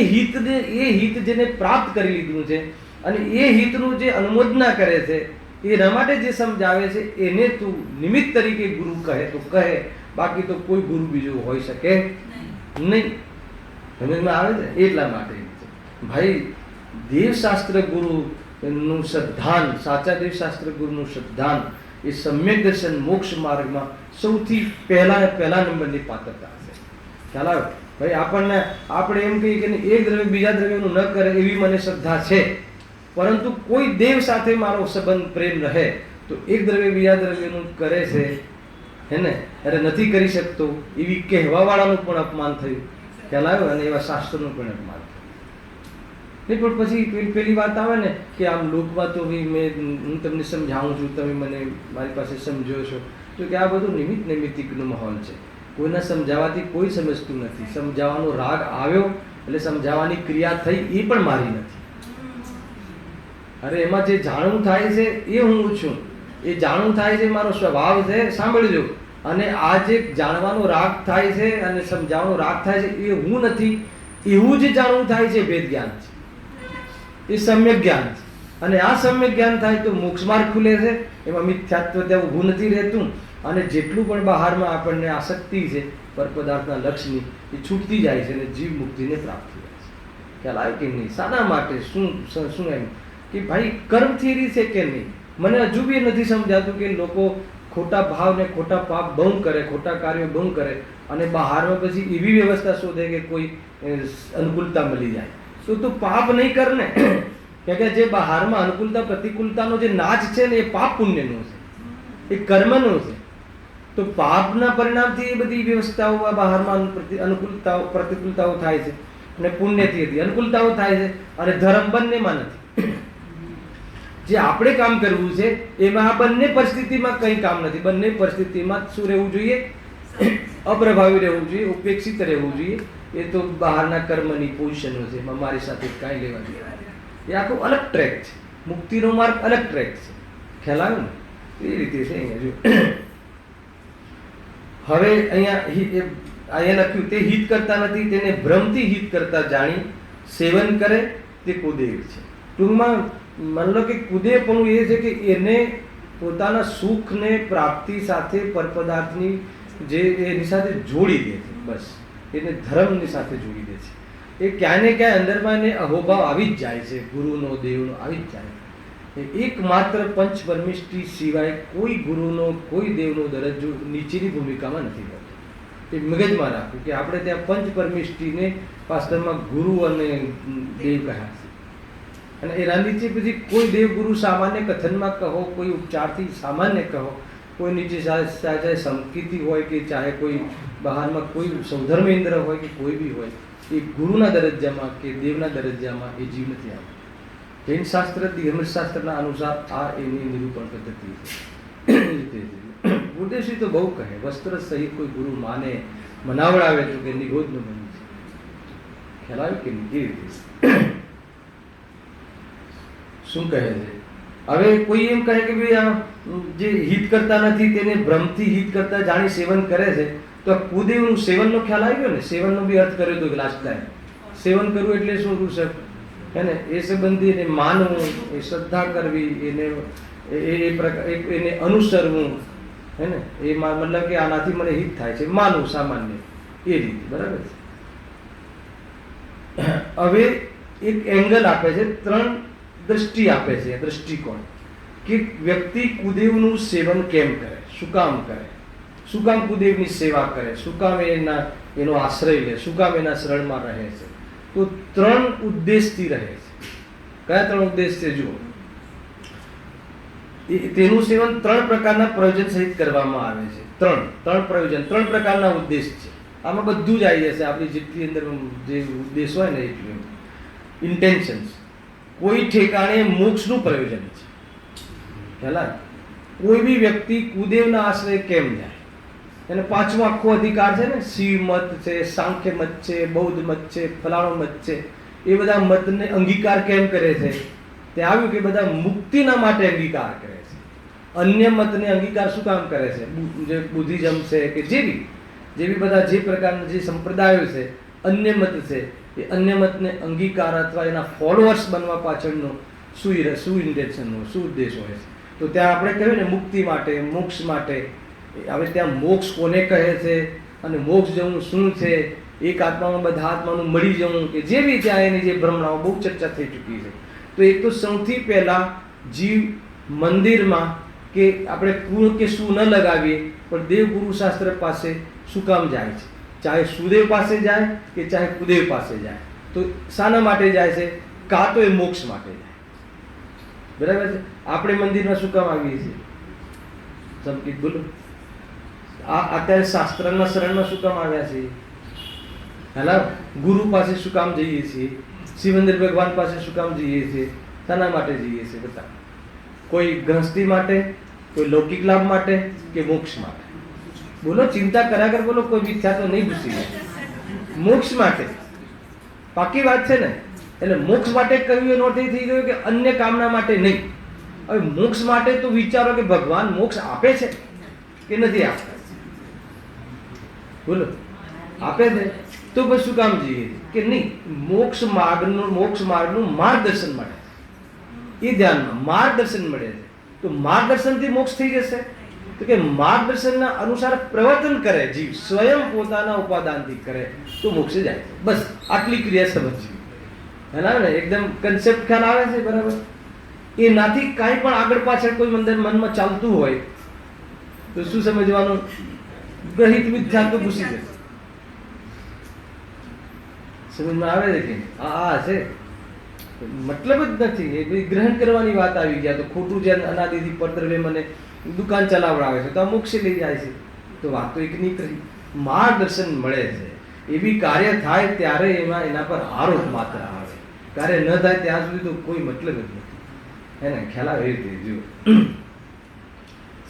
હિત જેને પ્રાપ્ત કરી લીધું છે અને એ હિતનું જે અનુમોદના કરે છે, એના માટે જે સમજાવે છે એને તું નિમિત્ત તરીકે ગુરુ કહે તો કહે, બાકી તો કોઈ ગુરુ બીજો હોઈ શકે નહીં. સમજમાં આવે છે? એટલા માટે ભાઈ દેવશાસ્ત્ર ગુરુનું શ્રદ્ધાન, સાચા દેવશાસ્ત્ર ગુરુનું શ્રદ્ધાન એ સમ્યક દર્શન મોક્ષ માર્ગમાં સૌથી પહેલા નંબરની પાત્રતા છે. ખ્યાલ આવે? ભાઈ આપણે એમ કહીએ કે એક દ્રવ્ય બીજા દ્રવ્યનું ન કરે એવી મને શ્રદ્ધા છે, પરંતુ કોઈ દેવ સાથે મારો સંબંધ પ્રેમ રહે તો એક દ્રવ્ય બીજા દ્રવ્યનું કરે છે હે ને, અરે નથી કરી શકતો એવી કહેવાવાળાનું પણ અપમાન થયું. ખ્યાલ આવ્યો? અને એવા શાસ્ત્રનું પણ અપમાન થયું. નહીં પણ પછી પેલી વાત આવે ને કે આમ લોકમાં તો હું તમને સમજાવું છું, તમે મને મારી પાસે સમજો છો, તો કે આ બધું નિમિત્તિકનો માહોલ છે. કોઈને સમજાવવાથી કોઈ સમજતું નથી. સમજાવવાનો રાગ આવ્યો એટલે સમજાવવાની ક્રિયા થઈ, એ પણ મારી નથી. અરે એમાં જે જાણવું થાય છે એ હું છું, એ જાણવું થાય છે મારો સ્વભાવ છે, સાંભળજો. અને આ જે જાણવાનો રાગ થાય છે અને સમજાવવાનો રાગ થાય છે એ હું નથી, એવું જે જાણવું થાય છે ભેદ જ્ઞાન છે, એ સમ્યક જ્ઞાન છે. અને આ સમ્યક જ્ઞાન થાય તો મોક્ષ માર્ગ ખુલે છે, એમાં મિથ્યાત્વ ત્યાં ઊભું નથી રહેતું. અને જેટલું પણ બહારમાં આપણને આસક્તિ છે પર પદાર્થના લક્ષ્યની, એ છૂટતી જાય છે અને જીવ મુક્તિને પ્રાપ્ત થઈ જાય છે. ખ્યાલ આવે કે નહીં? શાના માટે? શું એમ કે ભાઈ કર્મ થિયરી છે કે નહીં? મને હજુ બી નથી સમજાતું કે લોકો ખોટા ભાવ ને ખોટા પાપ બહુ કરે, ખોટા કાર્યો બહુ કરે અને બહારમાં પછી એવી વ્યવસ્થા શોધે કે કોઈ અનુકૂળતા મળી જાય. તો તું પાપ નહીં કર ને, કે જે બહારમાં અનુકૂળતા પ્રતિકૂળતાનો જે નાચ છે ને એ પાપ પુણ્યનો છે, એ કર્મનો છે. તો પાપના પરિણામથી એ બધી વ્યવસ્થાઓ બહારમાં અનુકૂળતાઓ પ્રતિકૂળતાઓ થાય છે અને પુણ્યથી અનુકૂળતાઓ થાય છે. અને ધર્મ બંનેમાં નથી. જે આપણે કામ કરવું છે એમાં આ બંને પરિસ્થિતિમાં કંઈ કામ નથી. બંને પરિસ્થિતિમાં શું રહેવું જોઈએ? અપ્રભાવી રહેવું જોઈએ, ઉપેક્ષિત રહેવું જોઈએ. એ તો બહારના કર્મની પોઝિશનો છે, એમાં મારી સાથે કાંઈ લેવા દેવા. એ આખો અલગ ટ્રેક છે, મુક્તિનો માર્ગ અલગ ટ્રેક છે. ખ્યાલ આવે ને? એ રીતે છે. અહીંયા જો હવે અહીંયા લખ્યું, તે હિત કરતા નથી, તેને ભ્રમથી હિત કરતા જાણી સેવન કરે તે કુદેવ છે. ટૂંકમાં માન લો કે કુદેવપણું એ છે કે એને પોતાના સુખને પ્રાપ્તિ સાથે પરપદાર્થની જે એની સાથે જોડી દે છે. બસ એને ધર્મની સાથે જોડી દે છે. એ ક્યાંય ને ક્યાંય અંદરમાં એને અહોભાવ આવી જ જાય છે, ગુરુનો દેવનો આવી જ જાય. એકમાત્ર પંચ પરમિષ્ટિ સિવાય કોઈ ગુરુનો કોઈ દેવનો દરજ્જો નીચેની ભૂમિકામાં નથી હોતો. એ મગજમાં રાખવું કે આપણે ત્યાં પંચ પરમિષ્ટિને વાસ્તવમાં ગુરુ અને દેવ કહ્યા છે. અને એના નીચે પછી કોઈ દેવ ગુરુ સામાન્ય કથનમાં કહો, કોઈ ઉપચારથી સામાન્ય કહો, કોઈ નીચે ચાહે સંકિતિ હોય કે ચાહે કોઈ બહારમાં કોઈ સૌધર્મેન્દ્ર હોય કે કોઈ બી હોય, એ ગુરુના દરજ્જામાં કે દેવના દરજ્જામાં એ જીવ નથી આવતો. જૈન શાસ્ત્ર ધર્મશાસ્ત્રના અનુસાર આ એની નિરૂપણ પદ્ધતિ છે. ગુરુદેવશ્રી તો બહુ કહે, વસ્ત્ર સહિત કોઈ ગુરુ માને મનાવડાવે તો કે નિગોદનું બન્યું છે. ખ્યાલ આવ્યો કે નહીં? એ રીતે શું કહે છે? હવે કોઈ એમ કહે કે ભાઈ આ જે હિત કરતા નથી તેને ભ્રમથી હિત કરતા જાણી સેવન કરે છે, તો આ કુદેવનું સેવનનો ખ્યાલ આવ્યો ને? સેવનનો બી અર્થ કર્યો હતો લાસ્ટ ટાઈમ. સેવન કરવું એટલે શું ઋષભ? હે ને? એ સંબંધી એને માનવું, એ શ્રદ્ધા કરવી, એને અનુસરવું, હે ને? એ મતલબ કે આનાથી મને હિત થાય છે, માનવું સામાન્ય, એ રીતે. બરાબર છે. હવે એક એંગલ આપે છે, 3 દ્રષ્ટિ આપે છે, દ્રષ્ટિકોણ, કે વ્યક્તિ કુદેવનું સેવન કેમ કરે, શું કામ કરે, શું કામ કુદેવની સેવા કરે, શું કામ એનો આશ્રય લે, શું કામ એના શરણમાં રહે છે. તો 3 ઉદ્દેશથી રહે છે. કયા 3 ઉદ્દેશ છે? જુઓ, તેનું સેવન 3 પ્રકારના પ્રયોજન સહિત કરવામાં આવે છે. 3 પ્રયોજન, 3 પ્રકારના ઉદ્દેશ છે. આમાં બધું જ આવી જશે, આપણી જેટલી અંદર જે ઉદ્દેશ હોય ને એટલું. ઇન્ટેન્શન્સ. કોઈ ઠેકાણે મોક્ષનું પ્રયોજન છે. ખ્યાલ? કોઈ બી વ્યક્તિ કુદેવના આશ્રય કેમ જાય? એને 5મો આખો અધિકાર છે ને, શિવ મત છે, સાંખ્ય મત છે, બૌદ્ધ મત છે, ફલાણો મત છે. એ બધા મતને અંગીકાર કેમ કરે છે? તે આવ્યું કે બધા મુક્તિના માટે અંગીકાર કરે છે. અન્ય મતને અંગીકાર શું કામ કરે છે? જે બુદ્ધિઝમ છે કે જે બી બધા જે પ્રકારના જે સંપ્રદાયો છે, અન્ય મત છે, એ અન્ય મતને અંગીકાર અથવા એના ફોલોઅર્સ બનવા પાછળનો શું ઇન્ટેન્શનનો શું ઉદ્દેશ હોય છે? તો ત્યાં આપણે કહ્યું ને, મુક્તિ માટે, મોક્ષ માટે. હવે ત્યાં મોક્ષ કોને કહે છે અને મોક્ષ જવું શું છે, એક આત્મામાં બધા આત્માનું મળી જવું કે જે બી ત્યાં એની જે ભ્રમણાઓ બહુ ચર્ચા થઈ ચૂકી છે. તો એક તો સૌથી પહેલાં જીવ મંદિરમાં કે આપણે કુળ કે શું ન લગાવીએ, પણ દેવગુરુ શાસ્ત્ર પાસે શું કામ જાય છે? ચાહે સુદેવ પાસે જાય કે ચાહે કુદેવ પાસે જાય, તો શાના માટે જાય છે? કાં તો એ મોક્ષ માટે જાય. બરાબર છે? આપણે મંદિરમાં શું કામ આવીએ છીએ? સંકિત બોલો. અત્યારે શાસ્ત્રના શરણમાં શું કામ આવ્યા છીએ? હેલા, ગુરુ પાસે શું કામ જઈએ છીએ? શિવંદર ભગવાન પાસે શું કામ જઈએ છીએ? શાના માટે જઈએ છીએ? બતા. કોઈ ગૃહસ્થી માટે, કોઈ લૌકિક લાભ માટે કે મોક્ષ માટે? બોલો, ચિંતા કર્યા કર, બોલો. કોઈ મિથ્યા તો નહીં ઘૂસી જાય. મોક્ષ માટે. પાકી વાત છે ને? એટલે મોક્ષ માટે કહ્યું એનો અર્થ એ થઈ ગયો કે અન્ય કામના માટે નહીં. હવે મોક્ષ માટે તો વિચારો કે ભગવાન મોક્ષ આપે છે કે નથી આપતા? બોલો, આપે છે તો બસ શું કામ જઈએ કે નહીં? મોક્ષ માર્ગનું માર્ગદર્શન મળે છે, એ ધ્યાનમાં માર્ગદર્શન મળે છે. તો માર્ગદર્શનથી મોક્ષ થઈ જશે? તો કે માર્ગદર્શનના અનુસાર પ્રવર્તન કરે જીવ, સ્વયં પોતાના ઉપાદાનથી કરે તો મોક્ષે જાય. બસ આટલી ક્રિયા સમજવી. હેલા ને, એકદમ કન્સેપ્ટ ખ્યાલ આવે છે? બરાબર. એનાથી કાંઈ પણ આગળ પાછળ કોઈ મનમાં ચાલતું હોય તો શું સમજવાનું? ગ્રહિત મિથ્યા તો ઘૂસી જશે. સમજમાં આવે છે કે આ છે મતલબ જ નથી, એ બધી ગ્રહણ કરવાની વાત આવી ગયા. તો ખોટું જે અનાદિથી પરદ્રવ્ય મને દુકાન ચલાવડાવે છે તો આ મોક્ષે લઈ જાય છે. તો વાત તો એક નહીં કરી. માર્ગદર્શન મળે છે, એવી કાર્ય થાય ત્યારે એના પર આરોપ માત્ર આવે, કાર્ય ન થાય ત્યાં સુધી તો કોઈ મતલબ જ નથી. એને ખ્યાલ આવે એ રીતે જો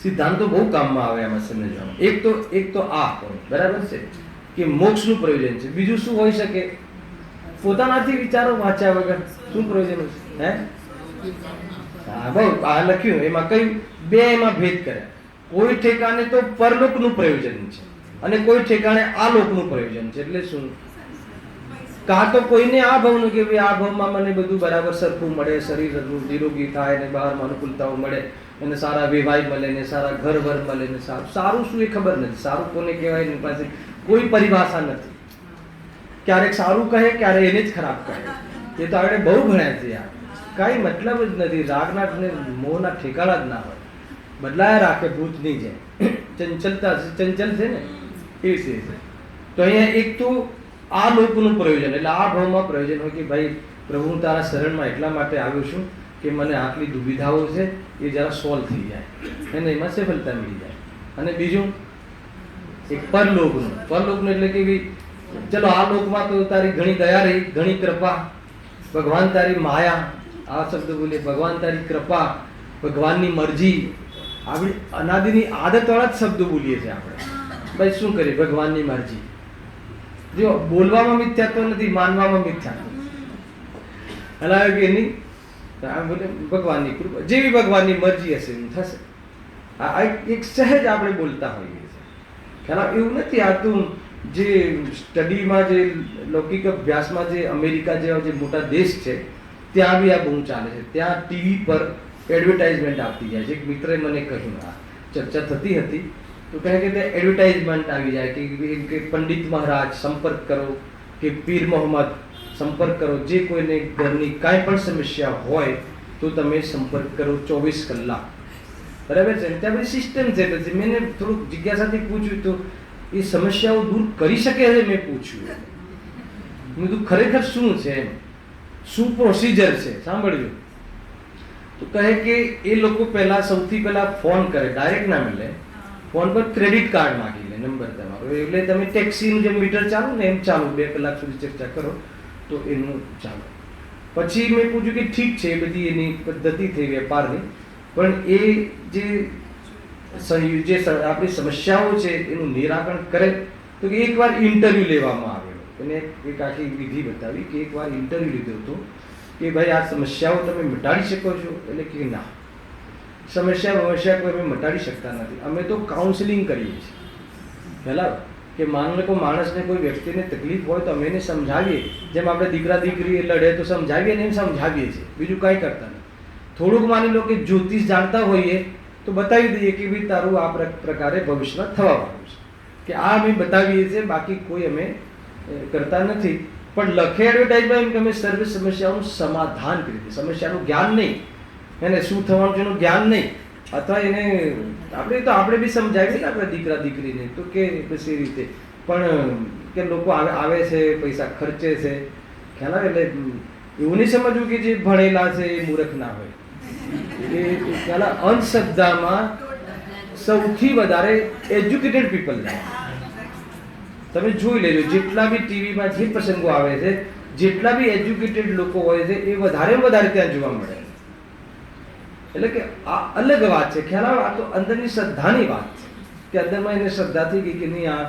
સિદ્ધાંતો બહુ કામમાં આવે આમાં સમજવામાં. એક તો આ પોઈન્ટ બરાબર છે કે મોક્ષનું પ્રયોજન છે. બીજું શું હોઈ શકે? પોતાનાથી વિચારો વાંચ્યા વગર શું પ્રયોજન છે? હા, બહુ આ લખ્યું એમાં કયું બે એમાં ભેદ કર્યા. કોઈ ઠેકાણે તો પરલોકનું પ્રયોજન છે અને કોઈ ઠેકાણે આ લોકનું પ્રયોજન છે. એટલે શું? કાં તો કોઈને આ ભાવનું કે ભાઈ આ ભાવમાં મને બધું બરાબર સરખું મળે, શરીર નિરોગી થાય ને બહારમાં અનુકૂળતાઓ મળે, એને સારા વિવાહ મળે ને સારા ઘર વર મળે ને સારું શું એ ખબર નથી. સારું કોને કહેવાય એની પાસે કોઈ પરિભાષા નથી. ક્યારેક સારું કહે, ક્યારેક એને જ ખરાબ કહે. એ તો આપણે બહુ ભણ્યા છે યાર. કાંઈ મતલબ જ નથી. રાગના ને મોહના ઠેકાણા જ ના હોય. બદલાયા રાખે ભૂત નહીં જાય. ચંચલ છે ને એ છે. તો અહીંયા એક તો આ લોકનું પ્રયોજન, એટલે આ ભાવમાં પ્રયોજન હોય કે ભાઈ પ્રભુ હું તારા શરણમાં એટલા માટે આવ્યો છું કે મને આટલી દુવિધાઓ છે એ જરા સોલ્વ થઈ જાય અને એમાં સફળતા મળી જાય. અને બીજું એક પરલોકનું એટલે કે ચલો આ લોકમાં તો તારી ઘણી દયા રહી, ઘણી કૃપા, ભગવાન તારી માયા, આ શબ્દ બોલીએ, ભગવાન તારી કૃપા, ભગવાનની મરજી, આપણી અનાદિની આદતવાળા જ શબ્દો બોલીએ છીએ આપણે. ભાઈ શું કરીએ? ભગવાનની મરજી. જો બોલવામાં મિથ્યાત્વ નથી, માનવામાં મિથ્યાત્વ. હલાવે કે નહીં? ભગવાનની કૃપા, જેવી ભગવાનની મરજી હશે એવું થશે. આ એક સહેજ આપણે બોલતા હોઈએ છીએ. ખ્યાલ એવું નથી. આ તું જે સ્ટડીમાં જે લૌકિક અભ્યાસમાં જે અમેરિકા જેવા જે મોટા દેશ છે ત્યાં બી આ બહુ ચાલે છે. ત્યાં ટીવી પર એડવર્ટાઇઝમેન્ટ આપતી જાય છે. એક મિત્રે મને કહ્યું, આ ચર્ચા થતી હતી તો કહે કે તે એડવર્ટાઇઝમેન્ટ આવી જાય કે પંડિત મહારાજ સંપર્ક કરો, કે પીર મોહમ્મદ સંપર્ક કરો, જે કોઈને ઘરની કાંઈ પણ સમસ્યા હોય તો તમે સંપર્ક કરો 24 કલાક. બરાબર છે? ત્યાં બધી સિસ્ટમ છે. પછી મેં થોડુંક જિજ્ઞાસાથી પૂછ્યું તો એ સમસ્યાઓ દૂર કરી શકે છે? મેં પૂછ્યું. મેં કીધું ખરેખર શું છે, શું પ્રોસિજર છે, સાંભળ્યું? તો કહે કે એ લોકો સૌથી પહેલા ફોન કરે, ડાયરેક્ટ ના મળે, ફોન પર ક્રેડિટ કાર્ડ માંગી લે, નંબર તમારો, એટલે તમે ટેક્સીનું જે મીટર ચાલુ ને એમ ચાલુ 2 કલાક સુધી ચર્ચા કરો તો એનું ચાલુ. પછી મેં પૂછ્યું કે ઠીક છે, એ બધી એની પદ્ધતિ થઈ વેપારની, પણ એ જે આપણી સમસ્યાઓ છે એનું નિરાકરણ કરે તો કે એકવાર ઇન્ટરવ્યૂ લેવામાં આવેલો. એને એક આખી વિધિ બતાવી કે એકવાર ઇન્ટરવ્યૂ લીધો હતો કે ભાઈ આ સમસ્યાઓ તમે મટાડી શકો છો? એટલે કે ના, સમસ્યા કોઈ અમે મટાડી શકતા નથી, અમે તો કાઉન્સેલિંગ કરીએ છીએ. પહેલાં કે માનો લો માણસને કોઈ વ્યક્તિને તકલીફ હોય તો અમે એને સમજાવીએ, જેમ આપણે દીકરા દીકરી લડે તો સમજાવીએ ને એમ સમજાવીએ છીએ, બીજું કાંઈ કરતા નથી. થોડુંક માની લો કે જ્યોતિષ જાણતા હોઈએ તો બતાવી દઈએ કે ભાઈ તારું આ પ્રકારે ભવિષ્યમાં થવાનું છે, કે આ અમે બતાવીએ છીએ, બાકી કોઈ અમે કરતા નથી. પણ લખે એડવર્ટાઇઝમાં એમ કે અમે સર્વ સમસ્યાઓનું સમાધાન કરી દઈએ. સમસ્યાનું જ્ઞાન નહીં, એને શું થવાનું છે એનું જ્ઞાન નહીં, અથવા એને આપણે બી સમજાવીએ ને આપણે દીકરા દીકરીને તો કે બસ એ રીતે. પણ કે લોકો આવે છે, પૈસા ખર્ચે છે, ખ્યાલ આવે. એટલે એવું નહીં સમજવું કે જે ભણેલા છે એ મૂર્ખ ના હોય. એ ખ્યાલ અંધશ્રદ્ધામાં સૌથી વધારે એજ્યુકેટેડ પીપલ જાય. તમે જોઈ લેજો, જેટલા બી ટીવીમાં જે પ્રસંગો આવે છે, જેટલા બી એજ્યુકેટેડ લોકો હોય છે એ વધારે ત્યાં જોવા મળે. એટલે કે આ અલગ વાત છે. ખ્યાલ આવે? આ તો અંદરની શ્રદ્ધાની વાત છે કે અંદરમાં એને શ્રદ્ધાથી કે નહીં આ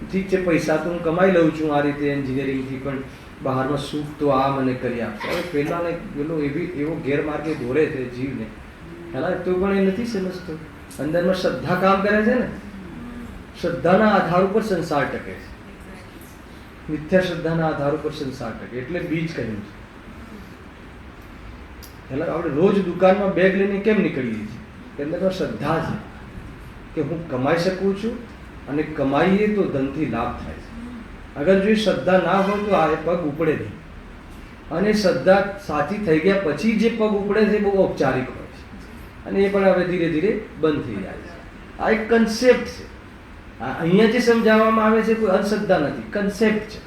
ઠીક છે, પૈસા તો હું કમાઈ લઉં છું આ રીતે એન્જિનિયરિંગથી, પણ બહારમાં સુખ તો આ મને કરી આપશે. હવે પહેલાને પેલો એવો ગેરમાર્ગે દોરે છે જીવને, ખ્યાલ તો પણ એ નથી સમજતો. અંદરમાં શ્રદ્ધા કામ કરે છે ને, શ્રદ્ધાના આધાર ઉપર સંસાર ટકે છે. મિથ્યા શ્રદ્ધાના આધાર ઉપર સંસાર ટકે, એટલે બીજ કહ્યું છે. એટલે આપણે રોજ દુકાનમાં બેગ લઈને કેમ નીકળીએ છીએ? કે અંદરમાં શ્રદ્ધા છે કે હું કમાઈ શકું છું, અને કમાઈએ તો ધનથી લાભ થાય છે. અગર જો એ શ્રદ્ધા ના હોય તો આ પગ ઉપડે નહીં. અને શ્રદ્ધા સાચી થઈ ગયા પછી જે પગ ઉપડે છે બહુ ઔપચારિક હોય છે, અને એ પણ હવે ધીરે ધીરે બંધ થઈ જાય છે. આ એક કન્સેપ્ટ છે. અહીંયા જે સમજાવવામાં આવે છે કોઈ અંધશ્રદ્ધા નથી, કન્સેપ્ટ છે.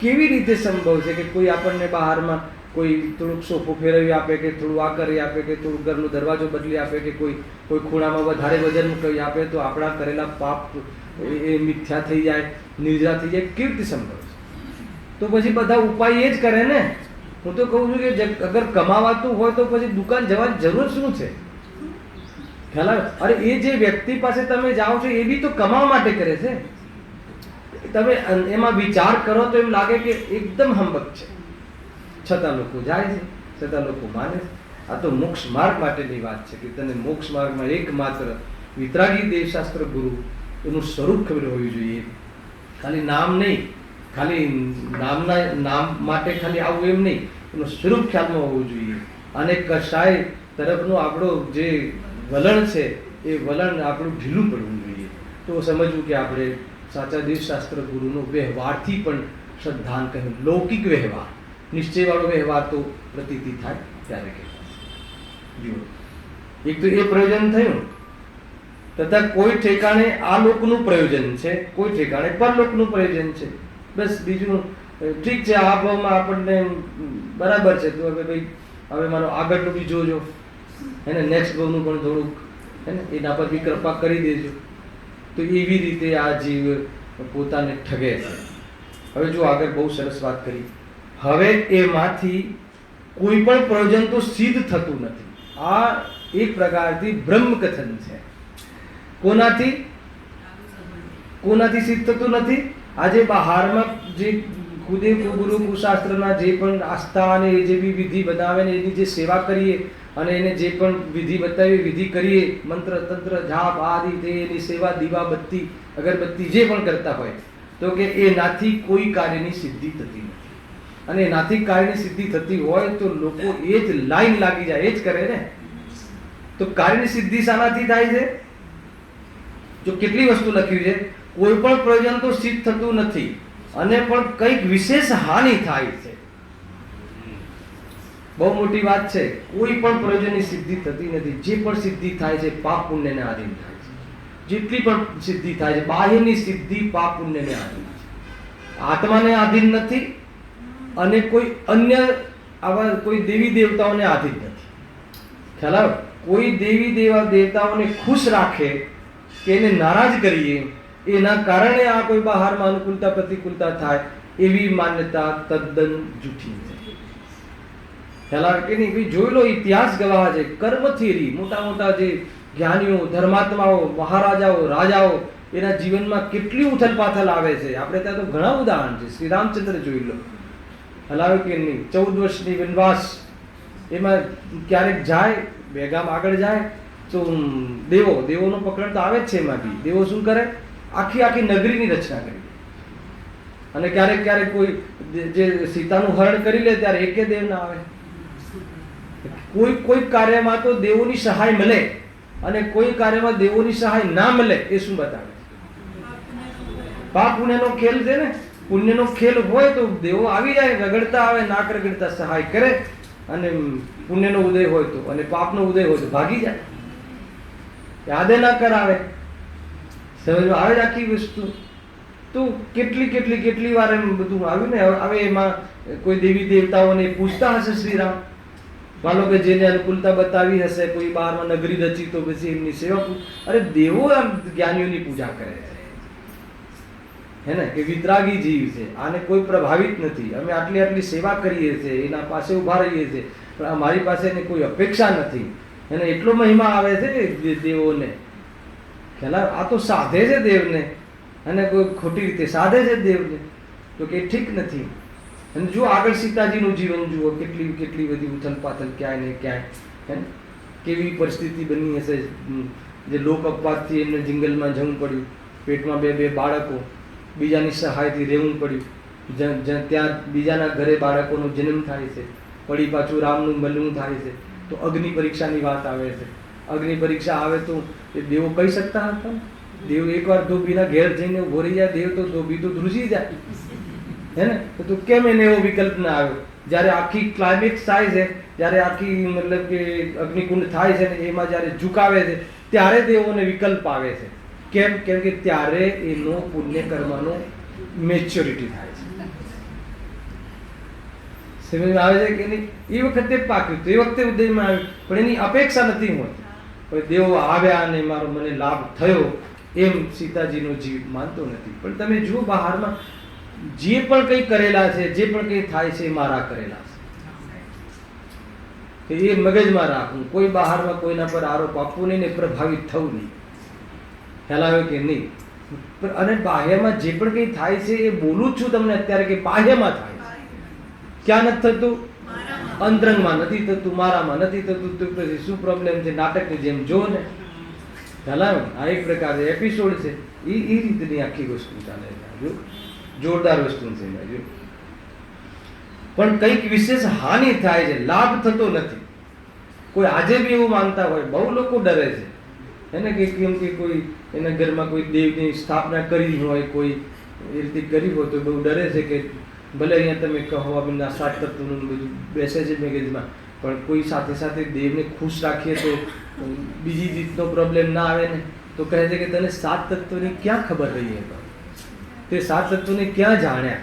કેવી રીતે સંભવ છે કે કોઈ આપણને બહારમાં કોઈ થોડુંક સોફો ફેરવી આપે, કે થોડું આ કરી આપે, કે થોડું ઘરનો દરવાજો બદલી આપે, કે કોઈ ખૂણામાં વધારે વજન કરી આપે તો આપણા કરેલા પાપ એ મિથ્યા થઈ જાય, નિર્જા થઈ જાય? કેવી રીતે સંભવ છે? તો પછી બધા ઉપાય એ જ કરે ને. હું તો કહું છું કે અગર કમાવાતું હોય તો પછી દુકાન જવાની જરૂર શું છે? ખ્યાલ આવે? અરે એ જે વ્યક્તિ પાસે તમે જાઓ છો એ બી તો કમાવા માટે કરે છે. તમે એમાં વિચાર કરો તો એમ લાગે કે એકદમ હંબક છે, છતાં લોકો જાય છે, છતાં લોકો માને છે. આ તો મોક્ષ માર્ગ માટેની વાત છે કે તને મોક્ષ માર્ગમાં એકમાત્ર વિતરાગી દેવશાસ્ત્ર ગુરુ એનું સ્વરૂપ ખબર હોવી જોઈએ. ખાલી નામ નહીં, ખાલી નામ માટે ખાલી આવું એમ નહીં, એનું સ્વરૂપ ખ્યાલમાં હોવું જોઈએ. અને કશાય તરફનું આપણું જે વલણ છે એ વલણ આપણું ઢીલું પડવું જોઈએ. તો સમજવું કે આપણે સાચા દેવશાસ્ત્ર ગુરુનો વ્યવહારથી પણ શ્રદ્ધાન કહ્યું. લૌકિક વ્યવહાર, નિશ્ચયવાળો વ્યવહાર તો પ્રતીતિ થાય ત્યારે કહેવાય. જુઓ, એક તો એ પ્રયોજન થયું, તથા કોઈ ઠેકાણે આ લોકનું પ્રયોજન છે, કોઈ ઠેકાણે પરલોકનું પ્રયોજન છે. બસ બીજું ઠીક છે, આ ભાવમાં આપણને બરાબર છે, તો હવે ભાઈ હવે મારો આગળનું બી જોજો, એને નેક્સ્ટ ભાવનું પણ થોડુંક હે ને એના પર બી કૃપા કરી દેજો. તો એવી રીતે આ જીવ પોતાને ઠગે છે. હવે જો આગળ બહુ સરસ વાત કરી. હવે એમાંથી કોઈ પણ પ્રયોજન તો સિદ્ધ થતું નથી. આ એક પ્રકારથી બ્રહ્મકથન છે. કોનાથી સિદ્ધ થતું નથી? આજે બહારમાં જે ખુદે ગુરુ કુશાસ્ત્રના જે પણ આસ્થા અને એ જે બી વિધિ બનાવે ને એની જે સેવા કરીએ અને એને જે પણ વિધિ બતાવી વિધિ કરીએ, મંત્ર તંત્ર જાપ આદિ તે એની સેવા દીવા બત્તી અગરબત્તી જે પણ કરતા હોય, તો કે એનાથી કોઈ કાર્યની સિદ્ધિ થતી નથી. અને એનાથી કાર્યની સિદ્ધિ થતી હોય તો લોકો એ જ લાઈન લાગી જાય, એ જ કરે ને. તો કાર્યની સિદ્ધિ શાનાથી થાય છે? જો કેટલી વસ્તુ લખ્યું છે, કોઈ પણ પ્રયોજન તો સિદ્ધ થતું નથી, અને પણ કંઈક વિશેષ હાનિ થાય છે. બહુ મોટી વાત છે. કોઈ પણ પ્રયોજનની સિદ્ધિ થતી નથી. જે પણ સિદ્ધિ થાય છે પાપ પુણ્યને આધીન થાય છે. જેટલી પણ સિદ્ધિ થાય છે બાહ્યની સિદ્ધિ પાપ પુણ્યને આધીન છે, આત્માને આધીન નથી, અને કોઈ અન્ય આવા કોઈ દેવી દેવતાઓને આધીન નથી. ખ્યાલ આવે? કોઈ દેવી દેવતાઓને ખુશ રાખે કે એને નારાજ કરીએ એના કારણે આ કોઈ બહારમાં અનુકૂળતા પ્રતિકૂળતા થાય, એવી માન્યતા તદ્દન જૂઠી છે. ખ્યાલ આવે કે નહીં? જોઈ લો, ઇતિહાસ ગવાહ છે. કર્મ થિયરી, મોટા મોટા જે જ્ઞાનીઓ, ધર્માત્માઓ, મહારાજાઓ, રાજાઓ, એના જીવનમાં કેટલી ઉથલ પાથલ આવે છે. આપણે ત્યાં તો ઘણા ઉદાહરણ છે. શ્રી રામચંદ્ર જોઈ લો, હલાવે કે નહીં, 14 વર્ષની વનવાસ, એમાં ક્યારેક જાય, બેગામ આગળ જાય તો દેવોનો પકડ તો આવે જ છે. એમાં બી દેવો શું કરે? આખી નગરીની રચના કરી. અને ક્યારેક કોઈ જે સીતાનું હરણ કરી લે ત્યારે એકે દેવ ના આવે. કોઈ કાર્યમાં તો દેવોની સહાય મળે, અને કોઈ કાર્યમાં દેવોની સહાય ના મળે. એ શું બતાવે? પાપ પુણ્યનો ખેલ છે ને. પુણ્યનો ખેલ હોય તો દેવો આવી જાય, રગડતા આવે, નાક રગડતા સહાય કરે, અને પુણ્યનો ઉદય હોય તો, અને પાપનો ઉદય હોય તો ભાગી જાય, યાદે ના કરાવે. સમજમાં આવે જ આખી વસ્તુ. તો કેટલી વાર એમ બધું આવ્યું ને. હવે એમાં કોઈ દેવી દેવતાઓને પૂછતા હશે શ્રી રામ, માનો કે જેને અનુકૂળતા બતાવી હશે, કોઈ બહારમાં નગરી રચી તો પછી એમની સેવા. અરે દેવો આમ જ્ઞાનીઓની પૂજા કરે છે, હે ને, કે વિતરાગી જીવ છે, આને કોઈ પ્રભાવિત નથી, અમે આટલી સેવા કરીએ છીએ, એના પાસે ઉભા રહીએ છીએ, પણ અમારી પાસે એને કોઈ અપેક્ષા નથી. એને એટલો મહિમા આવે છે દેવોને. ખ્યાલ? આ તો સાધે છે દેવને, અને કોઈ ખોટી રીતે સાધે છે દેવને. તો કે ઠીક નથી. અને જો આગળ સીતાજીનું જીવન જુઓ, કેટલી કેટલી બધી ઉથલપાથલ ક્યાંય ને ક્યાંય, કેવી પરિસ્થિતિ બની હશે. જે લોક અપવાદથી એમને જંગલમાં જવું પડ્યું, પેટમાં બે બાળકો, બીજાની સહાયથી રહેવું પડ્યું, ત્યાં બીજાના ઘરે બાળકોનો જન્મ થાય છે, વળી પાછું રામનું મળવું થાય છે. તો અગ્નિ પરીક્ષાની વાત આવે છે. અગ્નિ પરીક્ષા આવે તો એ દેવો કહી શકતા હતા? દેવ એકવાર ધોબીના ઘેર જઈને ઉભો રહી જાય, દેવ તો ધોબી તો ધ્રુજી જાય, હે ને? તો કેમ એને એવો વિકલ્પ ના આવ્યો? જ્યારે આખી ક્લાઇમેક્સ થાય છે, જ્યારે આખી મતલબ કે અગ્નિકુંડ થાય છે ને એમાં જ્યારે ઝુકાવે છે, ત્યારે દેવોને વિકલ્પ આવે છે. કેમ? કેમ કે ત્યારે એનો પુણ્ય કર્મનો મેચ્યોરિટી થાય છે. સમજ આવે છે કે નહીં? એ વખતે પાક્યું, તો એ વખતે ઉદયમાં આવ્યું, પણ એની અપેક્ષા નથી હોતી. હવે દેવો આવ્યા અને મારો મને લાભ થયો એમ સીતાજીનો જીવ માનતો નથી. પણ તમે જુઓ બહારમાં જે પણ કંઈ કરેલા છે, જે પણ કંઈ થાય છે એ મારા કરેલા છે. એ મગજમાં રાખવું, કોઈ બહારમાં કોઈના પર આરોપ આપવું નહીં ને પ્રભાવિત થવું નહીં. ખ્યાલ આવ્યો કે નહીં? અને બાહ્યમાં જે પણ કંઈ થાય છે એ બોલું જ છું તમને અત્યારે કે બાહ્યમાં થાય છે. ક્યાં નથી થતું? અંતરંગમાં નથી થતું, મારામાં નથી થતું. તો પછી શું પ્રોબ્લેમ છે? નાટકની જેમ જો ને. ખ્યાલ આવ્યો? આ એક પ્રકાર છે, એપિસોડ છે. એ રીતની આખી વસ્તુ ચાલે છે. જોરદાર વસ્તુ છે. પણ કંઈક વિશેષ હાનિ થાય છે, લાભ થતો નથી. કોઈ આજે બી એવું માનતા હોય, બહુ લોકો ડરે છે એને કે કેમ કે કોઈ એના ઘરમાં કોઈ દેવની સ્થાપના કરી હોય, કોઈ એ રીતે કરી હોય તો બહુ ડરે છે કે ભલે અહીંયા તમે કહો આ સાત તત્વનું બધું બેસે છે મેગેઝમાં, પણ કોઈ સાથે સાથે દેવને ખુશ રાખીએ તો બીજી રીતનો પ્રોબ્લેમ ના આવે ને. તો કહે છે કે તને સાત તત્વની ક્યાં ખબર રહી હતો? તે સાત તત્વને ક્યાં જાણ્યા?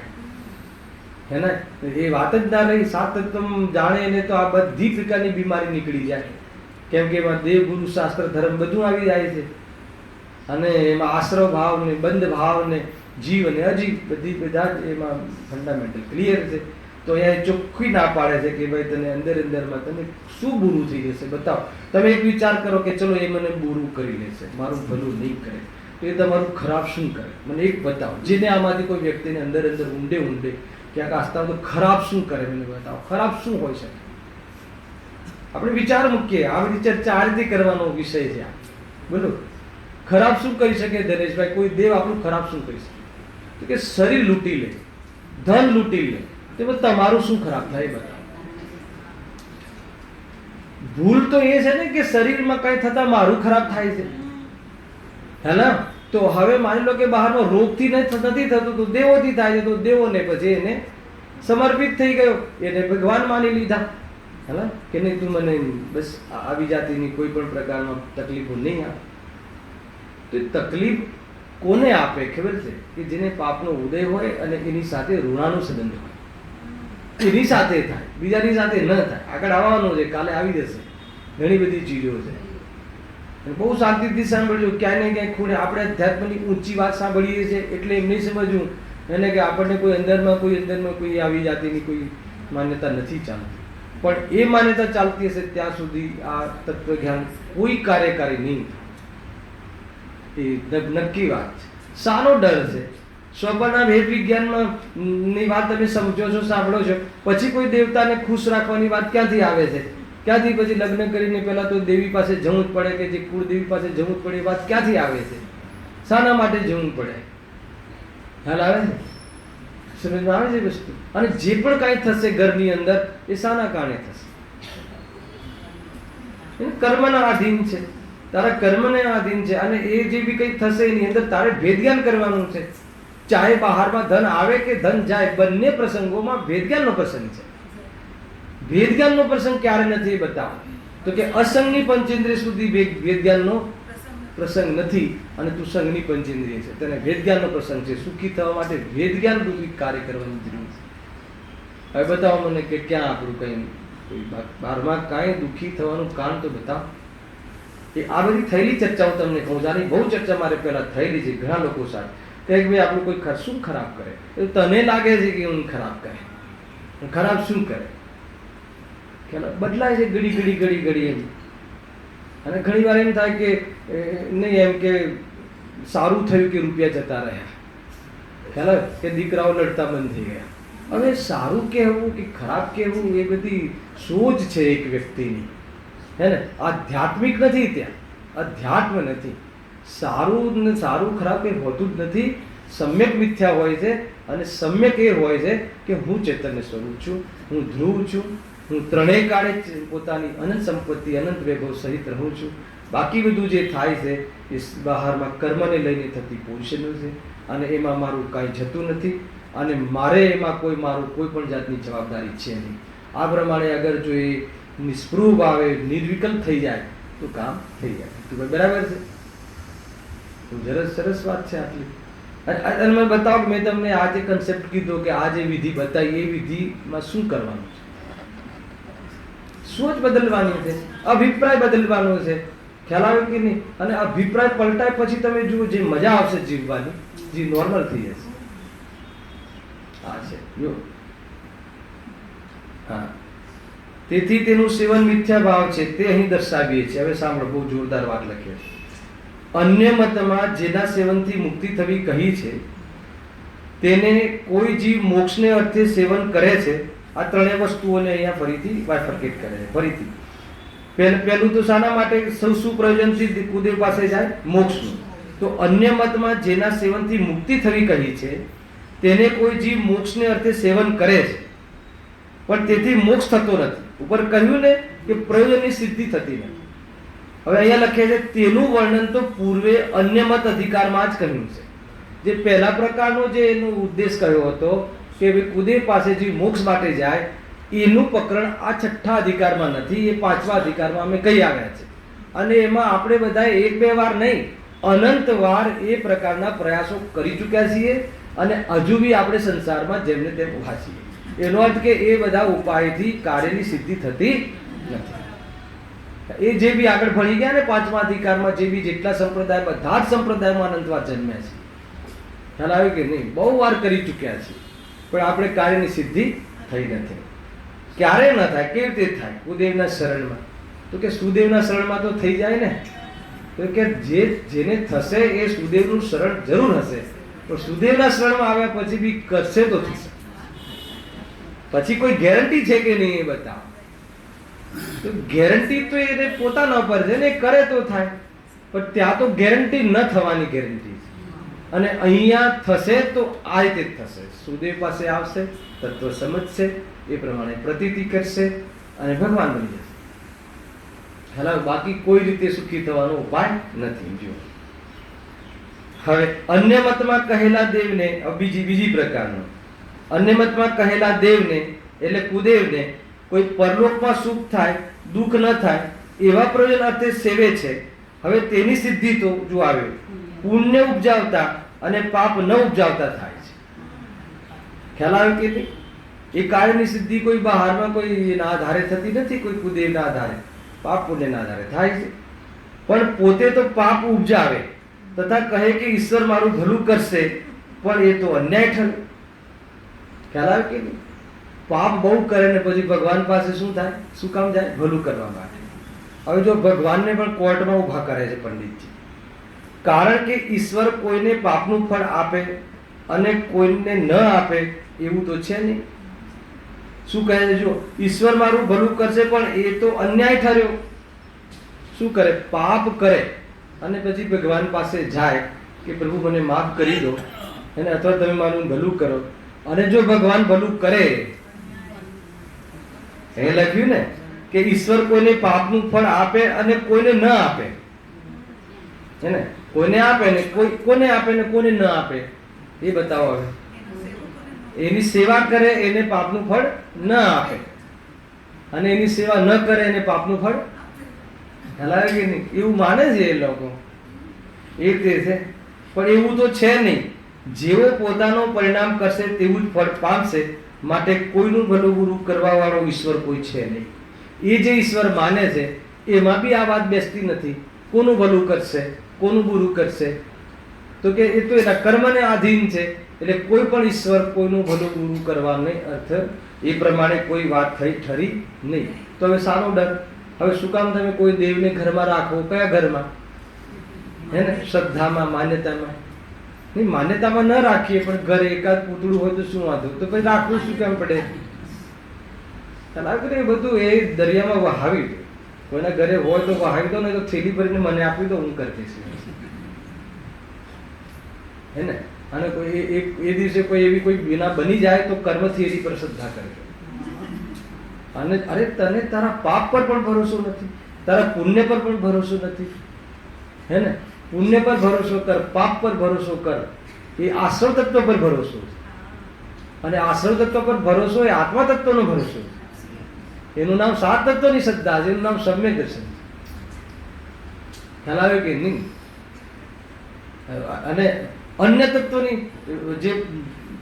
હે ને? એ વાત જ ના રહી. સાત તત્વ જાણે એને તો આ બધી પ્રકારની બીમારી નીકળી જાય. કેમ કે એમાં દેવ ગુરુ શાસ્ત્ર ધર્મ બધું આવી જાય છે. અને એમાં આશ્રવ ભાવ ને બંધ ભાવ ને જીવ અને અજીવ બધા જ એમાં ફંડામેન્ટલ ક્લિયર છે. તો અહીંયા ચોખ્ખી ના પાડે છે કે ભાઈ તને અંદર અંદરમાં તને શું બુરું થઈ જશે બતાવો. તમે એક વિચાર કરો કે ચલો એ મને બુરું કરી લેશે, મારું ભલું નહીં કરે, તો એ તમારું ખરાબ શું કરે? મને એક બતાવો. જેને આમાંથી કોઈ વ્યક્તિને અંદર અંદર ઊંડે ક્યાંક આસ્થા તો ખરાબ શું કરે મને બતાવો. ખરાબ શું હોય શકે? આપણે વિચાર મૂકીએ. આ બધી ચર્ચા આ રીતે કરવાનો વિષય છે. બોલો, ખરાબ શું કરી શકે ધનેશભાઈ? કોઈ દેવ આપણું ખરાબ શું કરી શકે? તો કે શરીર લૂંટી લે, ધન લૂંટી લે, તો તમારું શું ખરાબ થાય બતાવો. ભૂલ તો એ છે ને કે શરીરમાં કઈ થતા મારું ખરાબ થાય છે, હે ને? તો હવે માની લો કે બહારમાં રોગથી નથી થતું તો દેવોથી થાય છે. તો દેવોને પછી એને સમર્પિત થઈ ગયો, એને ભગવાન માની લીધા, હે ને? કે નહીં તું મને બસ આવી જાતિની કોઈ પણ પ્રકારમાં તકલીફો નહીં આપે. તો તકલીફ કોને આપે ખબર છે? કે જેને પાપનો ઉદય હોય અને એની સાથે ઋણાનું સંબંધ હોય, એની સાથે થાય, બીજાની સાથે ન થાય. આગળ આવવાનું છે, કાલે આવી જશે. ઘણી બધી ચીજો છે. બહુ શાંતિથી સાંભળજો. ક્યાંય ને ક્યાંય ખૂણે આપણે અધ્યાત્મની ઊંચી વાત સાંભળીએ છીએ એટલે એમ નહીં સમજવું એને કે આપણને કોઈ અંદરમાં કોઈ આવી જાતિની કોઈ માન્યતા નથી ચાલતી. પણ એ માન્યતા ચાલતી હશે ત્યાં સુધી આ તત્વજ્ઞાન કોઈ કાર્યકારી નહીં થાય. એ નક્કી વાત છે. શાનો ડર છે? સ્વપ્નના ભેદ વિજ્ઞાનમાં ની વાત તમે સમજો છો, સાંભળો છો, પછી કોઈ દેવતાને ખુશ રાખવાની વાત ક્યાંથી આવે છે? ક્યાંથી પછી લગ્ન કરીને પહેલા તો દેવી પાસે જવું જ પડે કે જે કુળદેવી પાસે જવું જ પડે, વાત ક્યાંથી આવે છે? શાના માટે જવું પડે? ખ્યાલ આવે છે? સમજમાં આવે છે વસ્તુ? અને જે પણ કાંઈ થશે ઘરની અંદર એ શાના કારણે થશે? કર્મના આધીન છે, તારા કર્મને આધીન છે. અને એ જે બી કંઈ થશે એની અંદર તારે ભેદજ્ઞાન કરવાનું છે. ચાહે બહારમાં ધન આવે કે ધન જાય, બંને પ્રસંગોમાં ભેદજ્ઞાનનો પ્રસંગ છે. ભેદજ્ઞાનનો પ્રસંગ ક્યારે નથી એ બતાવો. તો કે અસંગની પંચેન્દ્રિય સુધી ભેદજ્ઞાનનો પ્રસંગ નથી અને તું સંગની પંચેન્દ્રિય છે, તેને ભેદજ્ઞાનનો પ્રસંગ છે. સુખી થવા માટે ભેદજ્ઞાન રૂપી કાર્ય કરવાની જરૂર છે. હવે બતાવો મને કે ક્યાં આપણું કંઈ બહારમાં કાંઈ દુઃખી થવાનું કારણ તો બતાવો. એ આ બધી થયેલી ચર્ચા હું તમને કહું. આની બહુ ચર્ચા મારે પહેલા થયેલી છે ઘણા લોકો સાથે. કે ભાઈ આપણું કોઈ શું ખરાબ કરે? તને લાગે છે કે હું ખરાબ કરે? ખરાબ શું કરે? બદલાય છે ઘડી એમ. અને ઘણી વાર એમ થાય કે નહીં એમ કે સારું થયું કે રૂપિયા જતા રહ્યા. ખ્યાલ આવે કે દીકરાઓ લડતા બંધ થઈ ગયા. હવે સારું કહેવું કે ખરાબ કહેવું એ બધી સોચ છે એક વ્યક્તિની, હે ને. આધ્યાત્મિક નથી, ત્યાં અધ્યાત્મ નથી. સારું ને સારું ખરાબ કંઈ હોતું જ નથી. સમ્યક મિથ્યા હોય છે, અને સમ્યક એ હોય છે કે હું ચૈતન્ય સ્વરૂપ છું, હું ધ્રુવ છું, હું ત્રણેય કાળે પોતાની અનંત સંપત્તિ અનંત વૈભવ સહિત રહું છું. બાકી બધું જે થાય છે એ બહારમાં કર્મને લઈને થતી પોઝિશનો છે, અને એમાં મારું કાંઈ જતું નથી, અને મારે એમાં મારું કોઈ પણ જાતની જવાબદારી છે નહીં. આ પ્રમાણે અગર જો એ નિસ્પૃહ ભાવે નિર્વિકલ્પ થઈ જાય તો કામ થઈ જાય. તો બરાબર છે, સરસ વાત છે આટલી. અને મને બતાવો કે મેં તમને આ જે કન્સેપ્ટ કીધો કે આ જે વિધિ બતાવી એ વિધિમાં શું કરવાનું છે? સોચ બદલવાની છે, અભિપ્રાય બદલવાનો છે. ખ્યાલ આવે કે નહીં? અને અભિપ્રાય પલટાય પછી તમે જુઓ જે મજા આવશે જીવવાની, જે નોર્મલ થઈ જશે. આ છે જો. હા, તેથી તેનું સેવન મિથ્યા ભાવ છે તે અહીં દર્શાવીએ છીએ. હવે સાંભળો, બહુ જોરદાર વાત લખી છે. અન્ય મતમાં જેના સેવનથી મુક્તિ થવી કહી છે તેને કોઈ જીવ મોક્ષને અર્થે સેવન કરે છે. આ ત્રણેય વસ્તુઓને અહીંયા ફરીથી બાયફર્કેટ કરે છે. ફરીથી પહેલું તો શાના માટે શું પ્રયોજનથી કુદેવ પાસે જાય? મોક્ષનું. તો અન્ય મતમાં જેના સેવનથી મુક્તિ થવી કહી છે તેને કોઈ જીવ મોક્ષને અર્થે સેવન કરે છે, પણ તેથી મોક્ષ થતો નથી. ઉપર કહ્યું ને કે પ્રયોજનની સિદ્ધિ થતી નથી. હવે અહીંયા લખે છે તેનું વર્ણન તો પૂર્વે અન્ય મત અધિકારમાં જ કહ્યું છે. જે પહેલા પ્રકારનો જે એનો ઉદ્દેશ કહ્યો હતો કે કુદેવ પાસે જે મોક્ષ માટે જાય એનું પ્રકરણ આ છઠ્ઠા અધિકારમાં નથી, એ પાંચમા અધિકારમાં અમે કહી આવ્યા છે. અને એમાં આપણે બધા એક બે વાર નહીં, અનંત વાર એ પ્રકારના પ્રયાસો કરી ચૂક્યા છીએ, અને હજુ બી આપણે સંસારમાં જેમને તેમ ઉભા છીએ. એનો અર્થ કે એ બધા ઉપાયથી કાર્યની સિદ્ધિ થતી નથી. એ જે બી આગળ ભણી ગયા ને પાંચમા અધિકારમાં, જે બી જેટલા સંપ્રદાય, બધા જ સંપ્રદાયમાં અનંતવાર જન્મ્યા છે. ખ્યાલ આવે કે નહીં? બહુ વાર કરી ચૂક્યા છે, પણ આપણે કાર્યની સિદ્ધિ થઈ નથી. ક્યારે ન થાય? કેવી રીતે થાય? કુદેવના શરણમાં. તો કે સુદેવના શરણમાં તો થઈ જાય ને. તો કે જેને થશે એ સુદેવનું શરણ જરૂર હશે, પણ સુદેવના શરણમાં આવ્યા પછી બી કરશે તો થશે. પછી કોઈ ગેરંટી છે કે નહીં એ બતાવો. તો ગેરંટી તો એને પોતાના પર છે ને, કરે તો થાય, પણ ત્યાં તો ગેરંટી ન થવાની ગેરંટી છે. અને અહીંયા થશે તો આ રીતે જ થશે. સુદેવ પાસે આવશે, તત્વ સમજશે, એ પ્રમાણે પ્રતીતિ કરશે અને ભગવાન બની જશે. ખ્યાલ? બાકી કોઈ રીતે સુખી થવાનો ઉપાય નથી. જો હવે અન્ય મતમાં કહેલા દેવને, બીજી પ્રકારનો અન્ય મતમાં કહેલા દેવને એટલે કુદેવને કોઈ પરલોકમાં સુખ થાય, દુઃખ ન થાય એવા પ્રયોજન અર્થે સેવે છે. હવે તેની સિદ્ધિ તો જો આવે પુણ્ય ઉપજાવતા અને પાપ ન ઉપજાવતા થાય છે. ખ્યાલ આવે કે નહીં? એ કાર્યની સિદ્ધિ કોઈ બહારમાં કોઈ ના આધારે થતી નથી, કોઈ કુદેવના આધારે, પાપ પુણ્યના આધારે થાય છે. પણ પોતે તો પાપ ઉપજાવે તથા કહે કે ઈશ્વર મારું ભલું કરશે, પણ એ તો અન્યાય થયો. ખ્યાલ આવે કે નહીં? પાપ બહુ કરે ને પછી ભગવાન પાસે શું થાય? શું કામ જાય? ભલું કરવા માટે. હવે જો ભગવાનને પણ કોર્ટમાં ઉભા કરે છે પંડિતજી, કારણ કે ઈશ્વર કોઈને પાપનું ફળ આપે અને કોઈને ન આપે એવું તો છે નહીં. શું કહે છે? જો ઈશ્વર મારું ભલું કરશે, પણ એ તો અન્યાય ઠર્યો. શું કરે? પાપ કરે અને પછી ભગવાન પાસે જાય કે પ્રભુ મને માફ કરી દો, અને અથવા તમે મારું ભલું કરો. અને જો ભગવાન ભલું કરે, એ લખ્યું ને કે ઈશ્વર કોઈને પાપનું ફળ આપે અને કોઈને ન આપે, હે ને? કોઈને આપે ને કોને આપે ને કોને ન આપે એ બતાવો. હવે એની સેવા કરે એને પાપનું ફળ ન આપે, અને એની સેવા ન કરે એને પાપનું ફળ હલાવે કે નહીં? એવું માને છે એ લોકો. એ રીતે છે, પણ એવું તો છે નહીં. જેવો પોતાનો પરિણામ કરશે તેવું જ ફળ પામશે. માટે કોઈનું ભલું બુરું કરવા વાળો ઈશ્વર કોઈ છે નહીં. એ જે ઈશ્વર માને છે એમાં બી આ વાત બેસતી નથી. કોનું ભલું કરશે, કોનું બુરું કરશે? તો કે એ તો એના કર્મને આધીન છે. એટલે કોઈ પણ ઈશ્વર કોઈનું ભલું બુરું કરવા નહીં અર્થ એ પ્રમાણે કોઈ વાત થઈ ઠરી નહીં. તો હવે સારો ડર. હવે શું કામ તમે કોઈ દેવને ઘરમાં રાખો? કયા ઘરમાં? હે ને? શ્રદ્ધામાં, માન્યતામાં. નહીં માન્યતામાં ન રાખીએ પણ ઘરે એકાદ પૂતળું હોય તો શું વાંધો, તો પછી રાખવું શું કેમ પડે? એ બધું એ દરિયામાં વહાવી દો. કોઈના ઘરે હોય તો વહાવી દો, ને તો થેલી ભરીને મને આપી દો, હું કરી દઈશ. હે ને? અને કોઈ એ દિવસે કોઈ એવી કોઈ વિના બની જાય તો કર્મથી એની પર શ્રદ્ધા કરજો. અને અરે તને તારા પાપ પર પણ ભરોસો નથી, તારા પુણ્ય પર પણ ભરોસો નથી. હે ને? પુણ્ય પર ભરોસો કર, પાપ પર ભરોસો કર. એ આશ્રવ તત્વ પર ભરોસો છે. અને આશ્રવ તત્વ પર ભરોસો એ આત્મા તત્વનો ભરોસો છે. એનું નામ સાત તત્વની શ્રદ્ધા છે, એનું નામ સમ્યક દર્શન. ખ્યાલ આવે કે નહીં? અને અન્ય તત્વની જે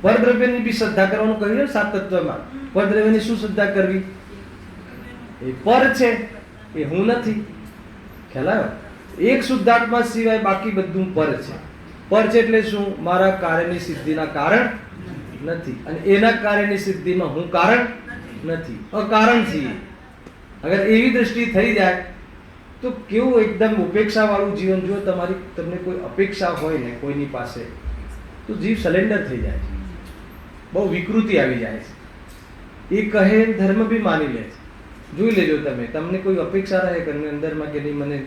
પરદ્રવ્યની બી શ્રદ્ધા કરવાનું કહ્યું ને સાત તત્વમાં, પરદ્રવ્યની શું શ્રદ્ધા કરવી? એ પર છે, એ હું નથી. ખ્યાલ આવે? એક શુદ્ધાત્મા સિવાય બાકી બધું પર છે. પર છે એટલે શું? મારા કાર્યની સિદ્ધિના કારણ નથી, અને એના કાર્યની સિદ્ધિમાં હું કારણ નથી, અકારણ છીએ. અગર એવી દ્રષ્ટિ થઈ જાય તો કેવું એકદમ ઉપેક્ષા વાળું જીવન. જો તમને કોઈ અપેક્ષા હોય ને કોઈની પાસે, તો જીવ સરેન્ડર થઈ જાય છે, બહુ વિકૃતિ આવી જાય છે. એ કહે ધર્મ બી માની લે છે. જોઈ લેજો તમે, તમને કોઈ અપેક્ષા રહે કે અંદરમાં કે નહીં મને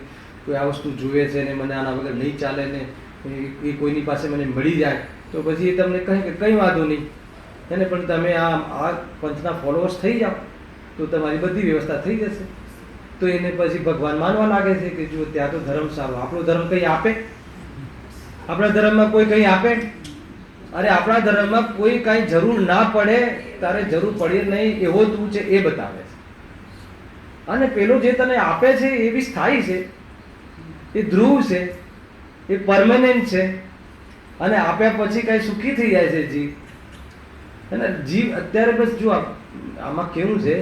કોઈ આ વસ્તુ જુએ છે ને મને આના વગર નહીં ચાલે ને એ કોઈની પાસે મને મળી જાય, તો પછી એ તમને કહે કે કંઈ વાંધો નહીં એને, પણ તમે આ પંથના ફોલોઅર્સ થઈ જાઓ તો તમારી બધી વ્યવસ્થા થઈ જશે. તો એને પછી ભગવાન માનવા લાગે છે કે જો ત્યાં તો ધર્મ સારો, આપણો ધર્મ કંઈ આપે? આપણા ધર્મમાં કોઈ કંઈ આપે? અરે આપણા ધર્મમાં કોઈ કાંઈ જરૂર ના પડે, તારે જરૂર પડે નહીં એવો તું છે એ બતાવે છે. અને પેલો જે તને આપે છે એ બી સ્થાયી છે, એ ધ્રુવ છે, એ પરમેનન્ટ છે. અને આપ્યા પછી કાંઈ સુખી થઈ જાય છે જીવ. અને જીવ અત્યારે બસ જો આમાં કેવું છે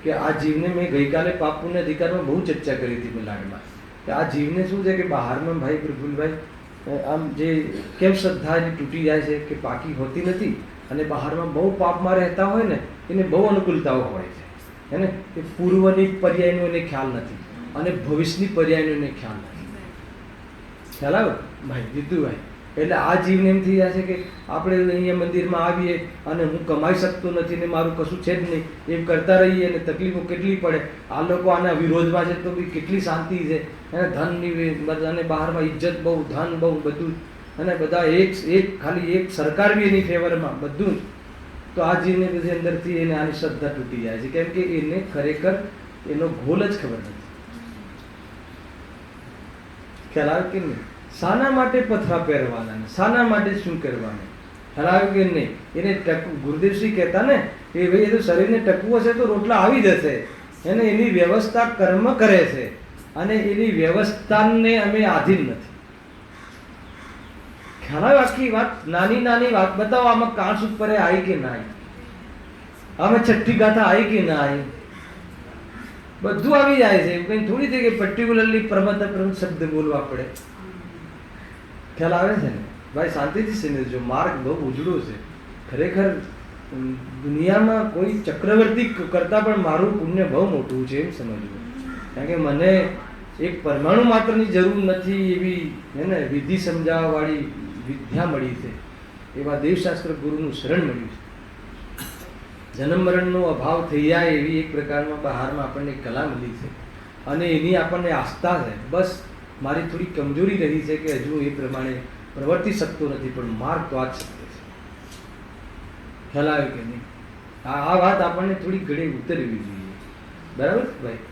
કે આ જીવને મેં ગઈકાલે પાપ પુણ્ય અધિકારમાં બહુ ચર્ચા કરી હતી મિલાડમાં, કે આ જીવને શું છે કે બહારમાં ભાઈ પ્રફુલભાઈ આમ જે કેમ શ્રદ્ધા એની તૂટી જાય છે કે પાકી હોતી નથી, અને બહારમાં બહુ પાપમાં રહેતા હોય ને એને બહુ અનુકૂળતાઓ હોય છે. હે ને? એ પૂર્વની પર્યાયનો એને ખ્યાલ નથી, અને ભવિષ્યની પર્યાયનો એને ખ્યાલ નથી. ખ્યાલ આવે ભાઈ જીતુભાઈ? એટલે આ જીવને એમ થઈ જાય છે કે આપણે અહીંયા મંદિરમાં આવીએ અને હું કમાઈ શકતો નથી ને મારું કશું છે જ નહીં, એમ કરતા રહીએ ને તકલીફો કેટલી પડે. આ લોકો આના વિરોધમાં છે તો બી કેટલી શાંતિ છે. અને ધનની બધાને બહારમાં ઇજ્જત બહુ, ધન બહુ, બધું. અને બધા એક ખાલી એક સરકાર બી એની ફેવરમાં બધું. તો આ જીવને પછી અંદરથી એને આની શ્રદ્ધા તૂટી જાય છે, કેમ કે એને ખરેખર એનો ગોલ જ ખબર નથી. ખ્યાલ આવે કે નહીં? શાના માટે પથરા પહેરવાના, શાના માટે શું કરવાનું? ખ્યાલ આવે કે નહીં? એને ગુરુદેવશ્રી કહેતા ને કે ભાઈ એ તો શરીરને ટકવું હશે તો રોટલા આવી જશે. એને એની વ્યવસ્થા કર્મ કરે છે, અને એની વ્યવસ્થાને અમે આધીન નથી. ખ્યાલ આવે? આખી વાત નાની નાની વાત બતાવો, આમાં કાંસ ઉપર આવી કે ના આવી, આમાં છઠ્ઠી ગાથા આવી કે ના આવી, બધું આવી જાય છે. કઈ થોડી થઈ કે પર્ટિક્યુલરલી પરમત શબ્દ બોલવા પડે. ખ્યાલ આવે છે ને ભાઈ? શાંતિથી સમજો, માર્ગ બહુ ઉજળો છે ખરેખર. દુનિયામાં કોઈ ચક્રવર્તી કરતા પણ મારું પુણ્ય બહુ મોટું છે એમ સમજવું. કારણ કે મને એક પરમાણુ માત્રની જરૂર નથી એવી હે ને વિધિ સમજાવવા વાળી વિદ્યા મળી છે, એવા દેવશાસ્ત્ર ગુરુનું શરણ મળ્યું છે. જન્મ મરણનો અભાવ થઈ જાય એવી એક પ્રકારમાં બહારમાં આપણને કલા મળી છે, અને એની આપણને આસ્થા છે. બસ મારી થોડી કમજોરી રહી છે કે હજુ એ પ્રમાણે પ્રવર્તી શકતો નથી, પણ માર્ગ તો આ જ શક્ય છે. ખ્યાલ આવે કે નહીં? આ વાત આપણને થોડી ઘડી ઉતરવી જોઈએ. બરાબર ભાઈ?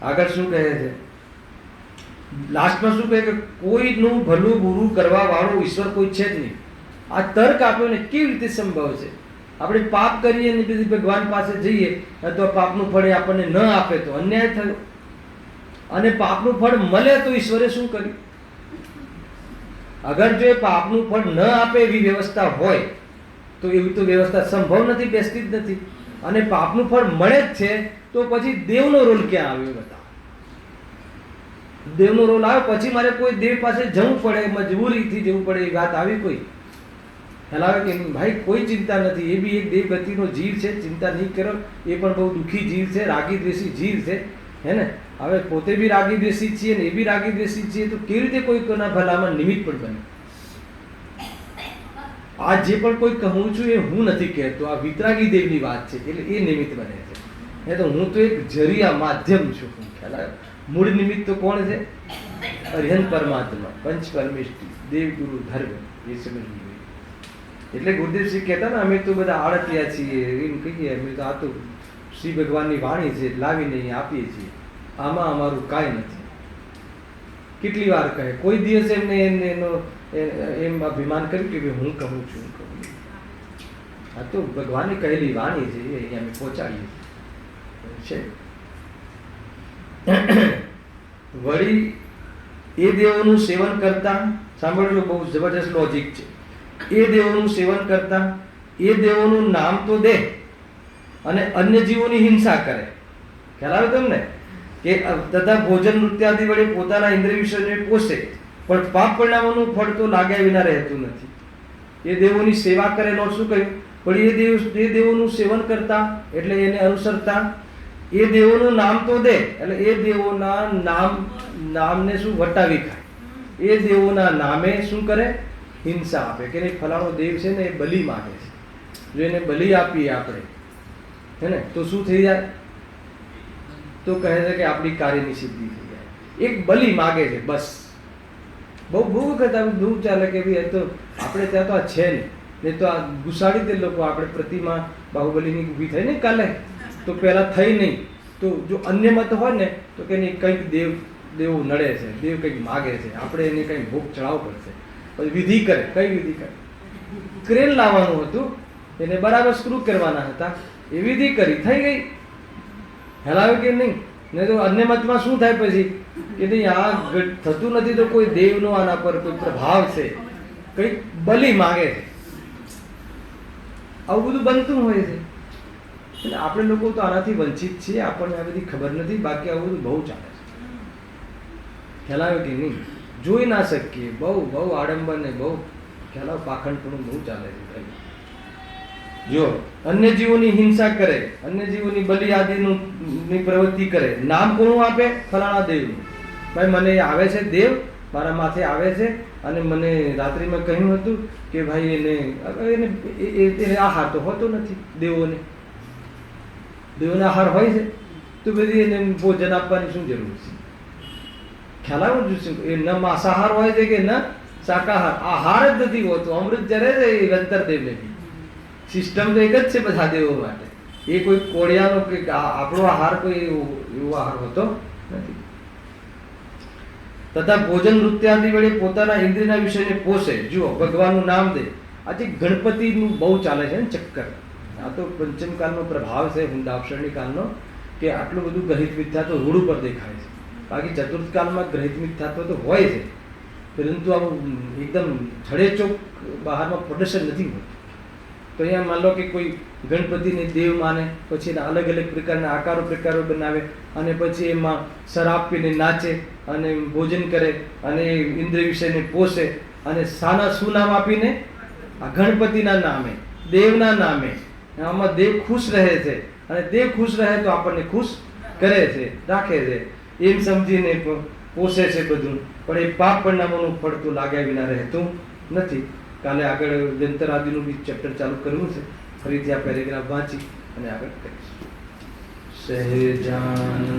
આગળ શું કહે છે? લાસ્ટમાં શું કહે કે કોઈનું ભલું બુરું કરવા વાળો ઈશ્વર કોઈ છે જ નહીં. આ તર્ક આપ્યો ને કેવી રીતે સંભવ છે? આપણે પાપ કરીએ ને પછી ભગવાન પાસે જઈએ તો પાપનું ફળ આપણને ન આપે તો અન્યાય થયો, અને પાપનું ફળ મળે તો ઈશ્વરે શું કર્યું? અગર જો એ પાપનું ફળ ન આપે એવી વ્યવસ્થા હોય તો એવી તો વ્યવસ્થા સંભવ નથી, બેસતી જ નથી. અને પાપનું ફળ મળે જ છે તો પછી દેવનો રોલ ક્યાં આવ્યો? બતાવો. દેવનો રોલ આવ્યો પછી મારે કોઈ દેવ પાસે જવું પડે, મજબૂરીથી જવું પડે, એ વાત આવી કોઈ? ખ્યાલ કે ભાઈ? કોઈ ચિંતા નથી. એ બી એક દેવગતિનો જીવ છે, ચિંતા નહીં કરો. એ પણ બહુ દુઃખી જીવ છે, રાગી દ્વેષી જીવ છે. હે ને? હવે પોતે બી રાગી દ્વેષી છીએ ને એ બી રાગી દ્વેષી છીએ, તો કેવી રીતે કોઈના ભલામાં નિમિત્ત પણ બને? આ જે પણ કોઈ કહું છું એ હું નથી કહેતો, આ વિતરાગી દેવની વાત છે, એટલે એ નિમિત્ત બને છે. હે તો હું તો એક જરિયા માધ્યમ છું. ખ્યાલ આવ્યો? મૂળ નિમિત્ત તો કોણ છે? અરિહંત પરમાત્મા, પંચ પરમેષ્ઠી, દેવ ગુરુ ધર્મ, એ સમજવું જોઈએ. એટલે ગુરુદેવસિંહ કહેતા ને અમે તો બધા આળતિયા છીએ એમ કહીએ, અમે તો આ તો શ્રી ભગવાનની વાણી છે લાવીને અહીં આપીએ છીએ, આમાં અમારું કાંઈ નથી. કેટલી વાર કહે, કોઈ દિવસ એમને એનો એમ અભિમાન કર્યું કે હું કહું છું, હું કહું. આ તો ભગવાને કહેલી વાણી છે, એ અહીંયા અમે પહોંચાડીએ છે. વળી એ દેવોનું સેવન કરતા, સાંભળજો બહુ જબરજસ્ત લોજિક છે. એ દેવોનું સેવન કરતા એ દેવોનું નામ તો દે અને અન્ય જીવોની હિંસા કરે. ખ્યાલ આવે તમને? કે તથા ભોજન નૃત્યાદિ વડે પોતાના ઇન્દ્રિય વિષયને પોષે, પણ પાપ પરિણામોનું ફળ તો લાગ્યા વિના રહેતું નથી. એ દેવોની સેવા કરે, નો શું કહ્યું? પણ એ દેવોનું સેવન કરતા એટલે એને અનુસરતા, એ દેવોનું નામ તો દે એટલે એ દેવોના નામને શું વટાવી ખાય, એ દેવોના નામે શું કરે? હિંસા આપે. કે નહીં ફલાણો દેવ છે ને એ બલિ માગે છે, જો એને બલિ આપીએ આપણે, હે ને, તો શું થઈ જાય? તો કહે છે કે આપણી કાર્યની સિદ્ધિ થઈ જાય. એક બલિ માગે છે બસ. બહુ વખત આવું દૂર ચાલે કે ભાઈ તો આપણે ત્યાં તો આ છે નહીં તો આ ઘુસાડી દે લોકો. આપણે પ્રતિમા બાહુબલીની ઊભી થઈ ને કાલે, તો પહેલાં થઈ નહીં, તો જો અન્ય મત હોય ને તો કે નહીં કંઈક દેવ નડે છે, દેવ કંઈક માગે છે, આપણે એને કંઈક ભોગ ચડાવવો પડશે. પછી વિધિ કરે. કઈ વિધિ કરે? ક્રેન લાવવાનું હતું, એને બરાબર સ્ક્રૂ કરવાના હતા, એ વિધિ કરી, થઈ ગઈ. હેલાવે કે નહીં? નહીં તો અન્ય મતમાં શું થાય પછી કે નહીં આ થતું નથી, તો કોઈ દેવનો આના પર કોઈ પ્રભાવ છે, કંઈક બલિ માગે છે. આવું બધું બનતું હોય છે. એટલે આપણે લોકો તો આનાથી વંચિત છીએ, આપણને આ બધી ખબર નથી. બાકી આવું બધું બહુ ચાલે છે. ખ્યાલ આવે કે નહીં? જોઈ ના શકીએ. બહુ આડંબર ને બહુ ખ્યાલ આવે, પાખંડપણું બહુ ચાલે છે. જો અન્ય જીવોની હિંસા કરે, અન્ય જીવોની બલિ આદિની પ્રવૃત્તિ કરે, નામ કોનું આપે? ફલાણા દેવનું. ભાઈ મને આવે છે દેવ, મારા માથે આવે છે અને મને રાત્રિમાં કહ્યું હતું કે ભાઈ એને આહાર તો હોતો નથી. દેવોને આહાર હોય છે, તો બધી એને ભોજન આપવાની શું જરૂર છે? ખ્યાલ આવે છે? એ ન માંસાહાર હોય છે કે ન શાકાહાર, આહાર જ નથી હોતો. અમૃત જરે છે એ ગંતર દેવને બી. સિસ્ટમ તો એક જ છે બધા દેવો માટે. એ કોઈ કોળિયાનો કે આપણો આહાર કોઈ એવો આહાર હોતો નથી. તથા ભોજન નૃત્યાદિ વડે પોતાના ઇન્દ્રિયના વિષયને પોષે. જુઓ, ભગવાનનું નામ દે. આજે ગણપતિનું બહુ ચાલે છે ને ચક્કર. આ તો પંચમકાળનો પ્રભાવ છે, હુંડાક્ષરણી કાળનો, કે આટલું બધું ગ્રહિત મિથ્યા તો રોડ ઉપર દેખાય છે. બાકી ચતુર્થકાળમાં ગ્રહિત મિથ્યાત્વ તો હોય છે, પરંતુ આવું એકદમ છડેચોક બહારમાં પ્રદર્શન નથી હોતું. તો અહીંયા માન લો કે કોઈ ગણપતિને દેવ માને, પછી એના અલગ અલગ પ્રકારના પ્રકારો બનાવે અને પછી એમાં શરાબ પીને નાચે અને ભોજન કરે અને ઇન્દ્રિય વિષયને પોષે અને શું નામ આપીને? આ ગણપતિના નામે, દેવના નામે. આમાં દેવ ખુશ રહે છે અને દેવ ખુશ રહે તો આપણને ખુશ કરે છે, રાખે છે, એમ સમજીને પોષે છે બધું. પણ એ પાપ પરિણામોનું ફળ તો લાગ્યા વિના રહેતું નથી. કાલે આગળ જંતર આદિનું બી ચેપ્ટર ચાલુ કરવું છે. ફરીથી આ પેરેગ્રાફ વાંચી અને આગળ કરીશું. સહેજાનંદી